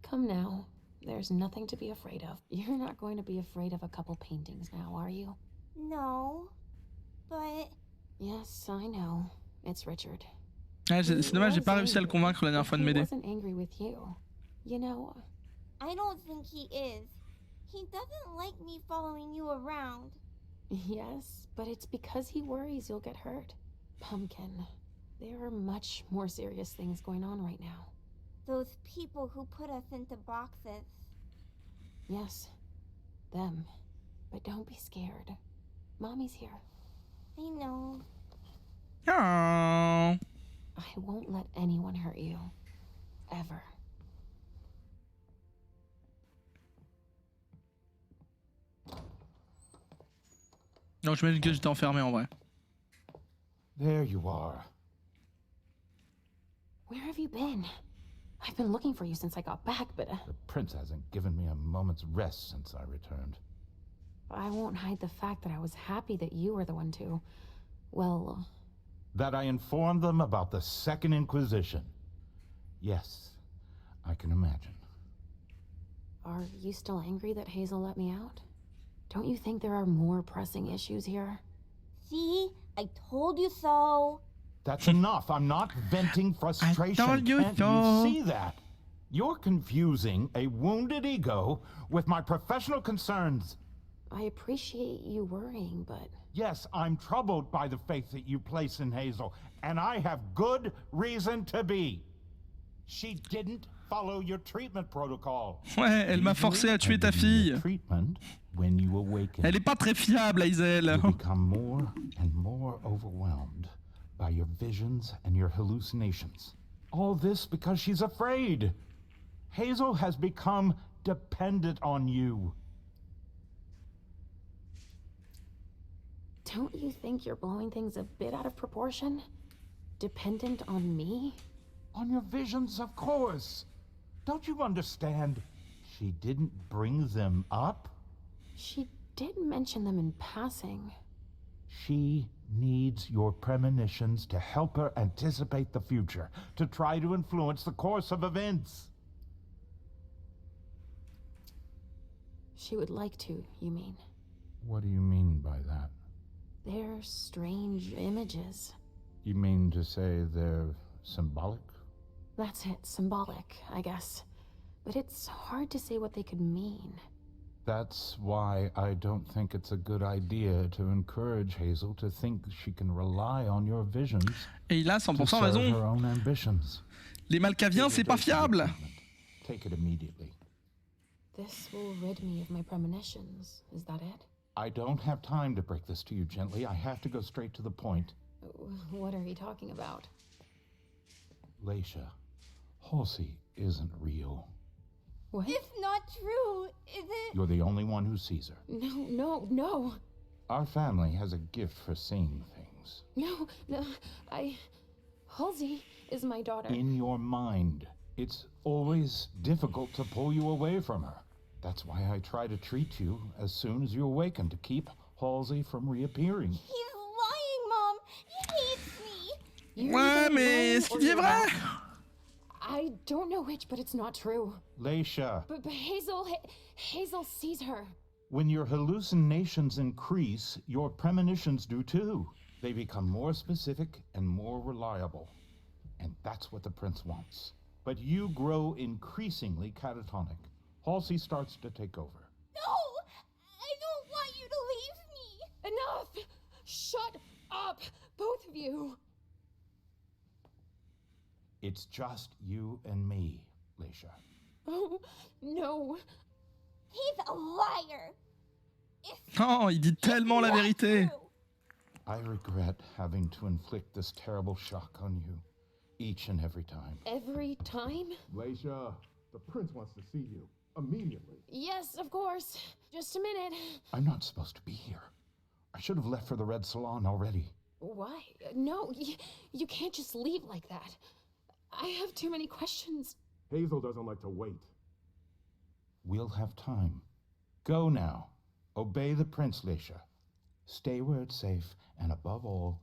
Come now. There's nothing to be afraid of. You're not going to be afraid of a couple paintings now, are you?
No, but
Yes, I know. It's Richard.
Ah, c'est dommage, j'ai pas réussi à le convaincre la dernière fois de
He
m'aider.
wasn't angry with you. You know,
I don't think he is. He doesn't like me following you around.
yes, but it's because he worries you'll get hurt. Pumpkin, there are much more serious things going on right now.
Those people who put us into boxes.
Yes, them. But don't be scared. Mommy's here.
I know.
Oh.
I won't let anyone hurt you. Ever.
Non, je m'imagine que j'étais enfermé en vrai.
There you are.
Where have you been? I've been looking for you since I got back, but
The prince hasn't given me a moment's rest since I returned.
I won't hide the fact that I was happy that you were the one to, well,
That I informed them about the Second Inquisition. Yes, I can imagine.
are you still angry that Hazel let me out? Don't you think there are more pressing issues here?
See? I told you so.
That's enough. I'm not venting frustration.
told you
Can't
so.
you see that? You're confusing a wounded ego with my professional concerns.
I appreciate you worrying, but
Yes, I'm troubled by the faith that you place in Hazel, and I have good reason to be. She didn't follow your treatment protocol.
Ouais, elle m'a forcé à tuer ta fille.
Treatment when you awaken.
Elle est pas très fiable, Hazel.
You become more and more overwhelmed by your visions and your hallucinations. All this because she's afraid. Hazel has become dependent on you.
don't you think you're blowing things a bit out of proportion? Dependent on me?
On your visions, of course. Don't you understand? She didn't bring them up.
She did mention them in passing.
She needs your premonitions to help her anticipate the future, to try to influence the course of events.
She would like to, you mean?
What do you mean by that?
They're strange images.
You mean to say they're symbolic?
That's it, symbolic, I guess. But it's hard to say what they could mean.
That's why I don't think it's a good idea to encourage Hazel to think she can rely on your visions.
Et il a 100%
to serve her
raison.
own ambitions.
Les Malkaviens, c'est pas fiable.
Take it immediately.
This will rid me of my premonitions, is that it?
I don't have time to break this to you gently. I have to go straight to the point.
What are you talking about?
Leisha, Halsey isn't real.
What?
It's not true, is it?
You're the only one who sees her.
No.
Our family has a gift for seeing things.
No, Halsey is my daughter.
In your mind. It's always difficult to pull you away from her. That's why I try to treat you as soon as you awaken, to keep Halsey from reappearing.
He's lying, Mom. He hates me.
Ouais, mais est-ce qu'il dit vrai?
I don't know which, but it's not true.
Leisha,
But Hazel sees her.
when your hallucinations increase, your premonitions do too. They become more specific and more reliable. And that's what the prince wants. But you grow increasingly catatonic. Halsey starts to take over.
No! I don't want you to leave me!
Enough! Shut up, both of you.
It's just you and me, Leisha.
Oh, no.
He's a liar!
Oh, il dit tellement la vérité.
I regret having to inflict this terrible shock on you, each and every time.
Every time?
Leisha, the prince wants to see you. Immediately.
Yes, of course. Just a minute.
I'm not supposed to be here. I should have left for the Red Salon already.
Why? No, you can't just leave like that. I have too many questions.
Hazel doesn't like to wait.
We'll have time. Go now. Obey the prince, Leisha. Stay where it's safe, and above all,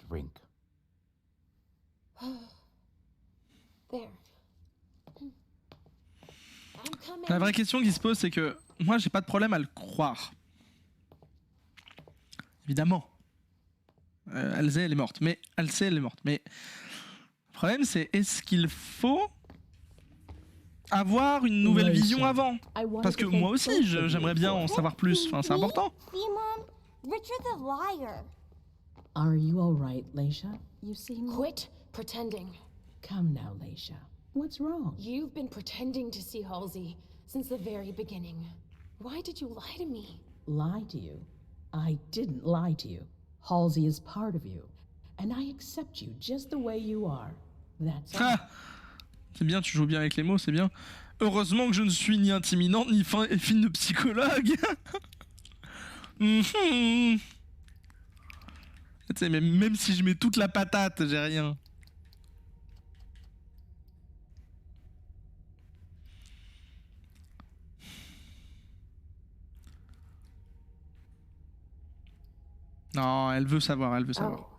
drink.
There.
La vraie question qui se pose, c'est que moi, j'ai pas de problème à le croire. Évidemment. Alzey, elle est morte. Mais Alzey, elle est morte. Mais le problème, c'est est-ce qu'il faut avoir une nouvelle vision avant? Parce que moi aussi, j'aimerais bien en savoir plus. Enfin, c'est important.
See, Mom? Richard's a liar.
Are you all right, Leisha? You seem...
Quit pretending.
Come now, Leisha. What's wrong?
You've been pretending to see Halsey since the very beginning. Why did you lie to me?
Lie to you? I didn't lie to you. Halsey is part of you. And I accept you just the way you are. That's all.
Ah, c'est bien, tu joues bien avec les mots, c'est bien. Heureusement que je ne suis ni intimidante ni fine de psychologue. Tu sais, même si je mets toute la patate, j'ai rien. Non, elle veut savoir, elle veut savoir.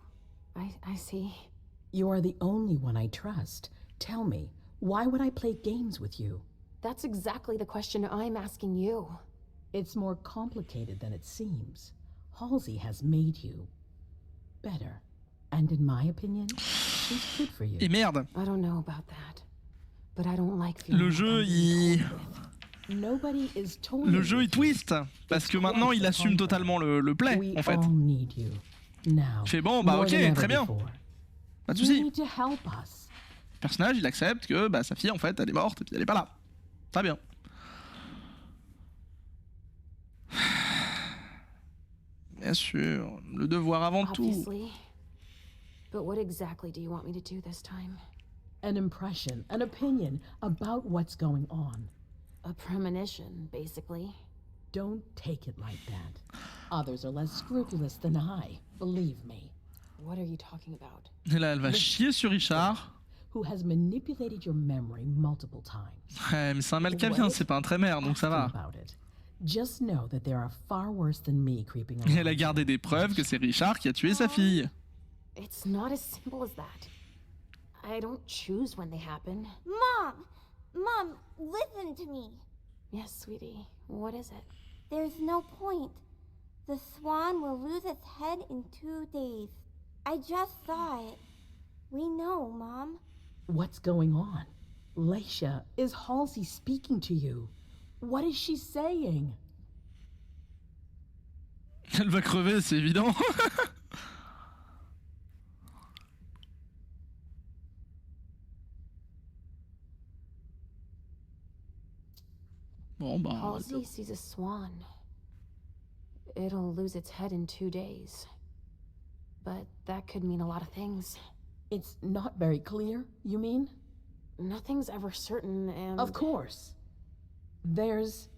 Oh, I see.
You are the only one I trust. Tell me, why would I play games with you?
That's exactly the question I'm asking you.
It's more complicated than it seems. Halsey has made you better. And in my opinion, she's good for you.
Et merde.
I don't know about that. But I don't like feeling
Le jeu, il...
Nobody is
Le jeu, il twist. Parce que maintenant, il assume totalement le play, en fait. Il fait bon, bah ok, très bien. Pas de soucis. Le personnage, il accepte que bah, sa fille, en fait, elle est morte et puis elle est pas là. Très bien. Bien sûr, le devoir avant tout.
Obviously. But what exactly do you want me to do this time?
An impression, an opinion about what's going on.
A premonition, basically.
Don't take it like that. Others are less scrupulous than I, believe me.
What are you talking about?
Et là, elle va chier sur Richard.
Who has manipulated your memory multiple times.
Ouais, mais c'est un Malkavien, c'est pas un Trémère, donc ça va.
Just know that there are far worse than me creeping
Et elle a gardé des preuves que c'est Richard qui a tué sa fille.
It's not as simple as that. I don't choose when they happen.
Mom, listen to me.
Yes, sweetie. What is it?
There's no point. The swan will lose its head in 2 days. I just saw it. We know, Mom.
What's going on? Leisha, is Halsey speaking to you? What is she saying?
Elle va crever, c'est évident. Bon, bah...
Halsey sees a swan. It'll lose its head in 2 days. But that could mean a lot of things.
It's not very clear, you mean?
Nothing's ever certain, and...
Of course. There's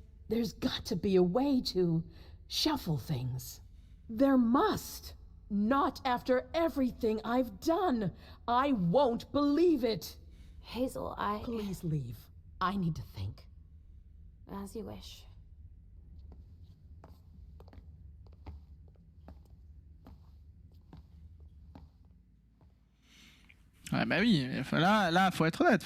got to be a way to shuffle things. There must. Not after everything I've done. I won't believe it.
Hazel,
Please leave. I need to think.
As you wish.
Ah bah oui, là, faut être honnête,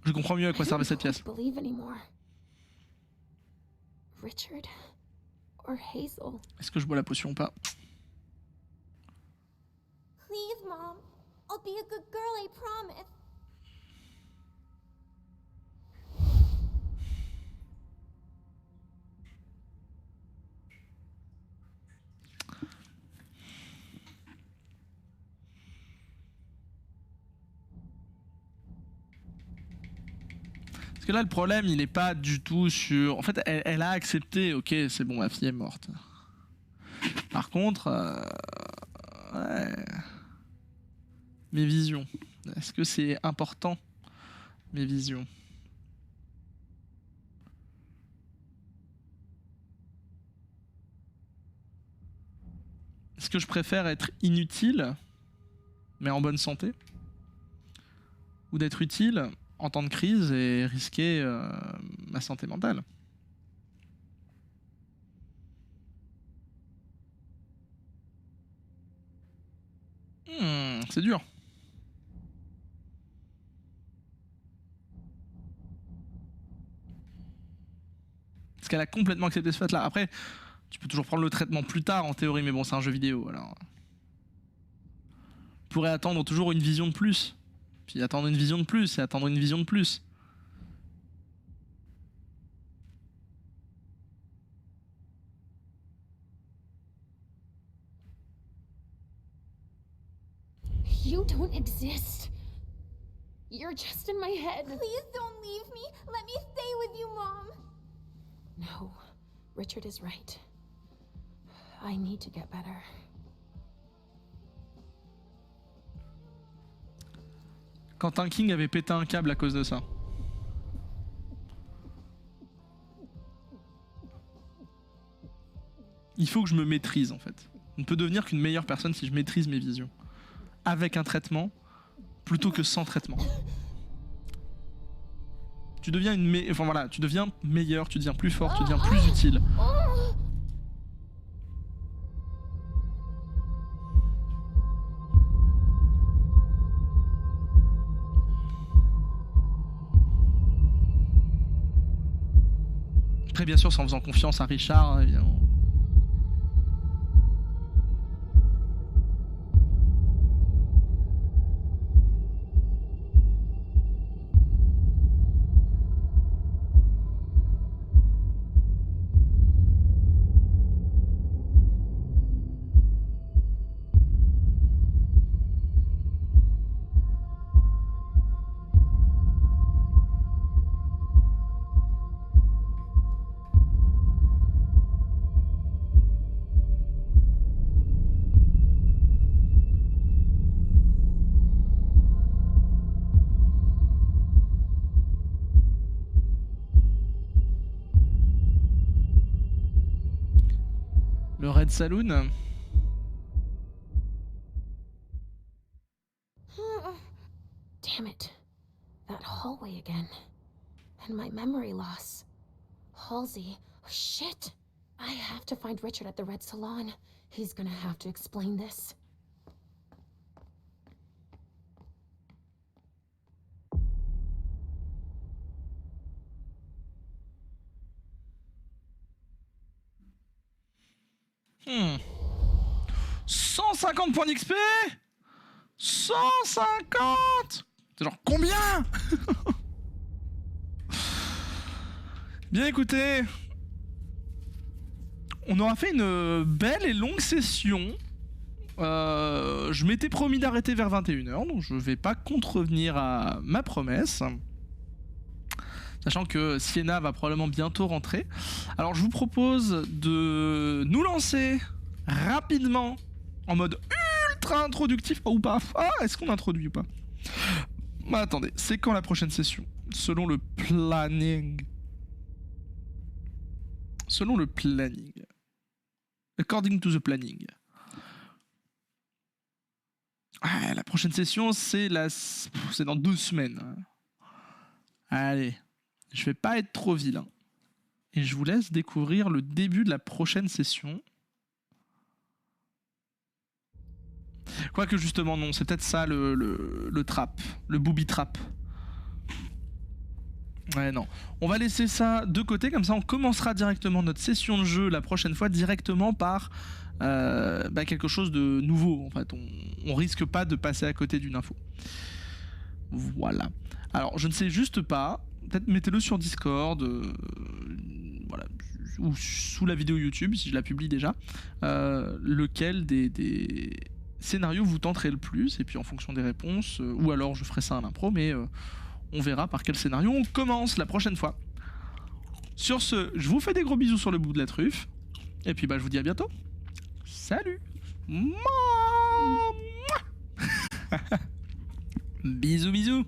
Je comprends mieux à quoi servait cette pièce.
Believe anymore. Richard or Hazel.
Est-ce que je bois la potion ou pas?
Please, Mom. I'll be a good girl, I promise.
Parce que là, le problème, il n'est pas du tout sur... En fait, elle a accepté, ok, c'est bon, ma fille est morte. Par contre... ouais. Mes visions. Est-ce que c'est important, mes visions? Est-ce que je préfère être inutile, mais en bonne santé? Ou d'être utile en temps de crise et risquer ma santé mentale? C'est dur. Parce qu'elle a complètement accepté ce fait-là. Après, tu peux toujours prendre le traitement plus tard en théorie, mais bon, c'est un jeu vidéo, alors... Tu pourrais attendre toujours une vision de plus. Puis attendre une vision de plus, et attendre une vision de plus.
You don't exist. You're just in my head.
Please don't leave me. Let me stay with you, Mom.
No, Richard is right. I need to get better.
Quentin King avait pété un câble à cause de ça. Il faut que je me maîtrise en fait. On ne peut devenir qu'une meilleure personne si je maîtrise mes visions. Avec un traitement, plutôt que sans traitement. Tu deviens enfin voilà, tu deviens meilleur, tu deviens plus fort, tu deviens plus utile. Après, bien sûr, c'est en faisant confiance à Richard, évidemment. Le Red Saloon.
Damn it. That hallway again. And my memory loss. Halsey. Oh, shit. I have to find Richard at the Red Salon. He's gonna have to explain this.
Hmm. 150 points d'XP. 150. C'est genre combien? Bien écoutez, on aura fait une belle et longue session. Je m'étais promis d'arrêter vers 21h, donc je vais pas contrevenir à ma promesse. Sachant que Sienna va probablement bientôt rentrer. Alors je vous propose de nous lancer rapidement en mode ultra introductif. Oh, ou pas. Ah, est-ce qu'on introduit ou pas? Bah attendez, c'est quand la prochaine session? Selon le planning. Selon le planning. According to the planning. Ah, la prochaine session, c'est dans 2 semaines. Allez. Je vais pas être trop vilain. Et je vous laisse découvrir le début de la prochaine session. Quoique justement non, c'est peut-être ça le trap, le booby trap. Ouais non, on va laisser ça de côté, comme ça on commencera directement notre session de jeu la prochaine fois directement par quelque chose de nouveau. En fait, on risque pas de passer à côté d'une info. Voilà. Alors je ne sais juste pas, peut-être mettez-le sur Discord, voilà, ou sous la vidéo YouTube si je la publie déjà, lequel des scénarios vous tenterait le plus, et puis en fonction des réponses, ou alors je ferai ça à l'impro, mais on verra par quel scénario on commence la prochaine fois. Sur ce, je vous fais des gros bisous sur le bout de la truffe. Et puis je vous dis à bientôt. Salut. Bisous bisous.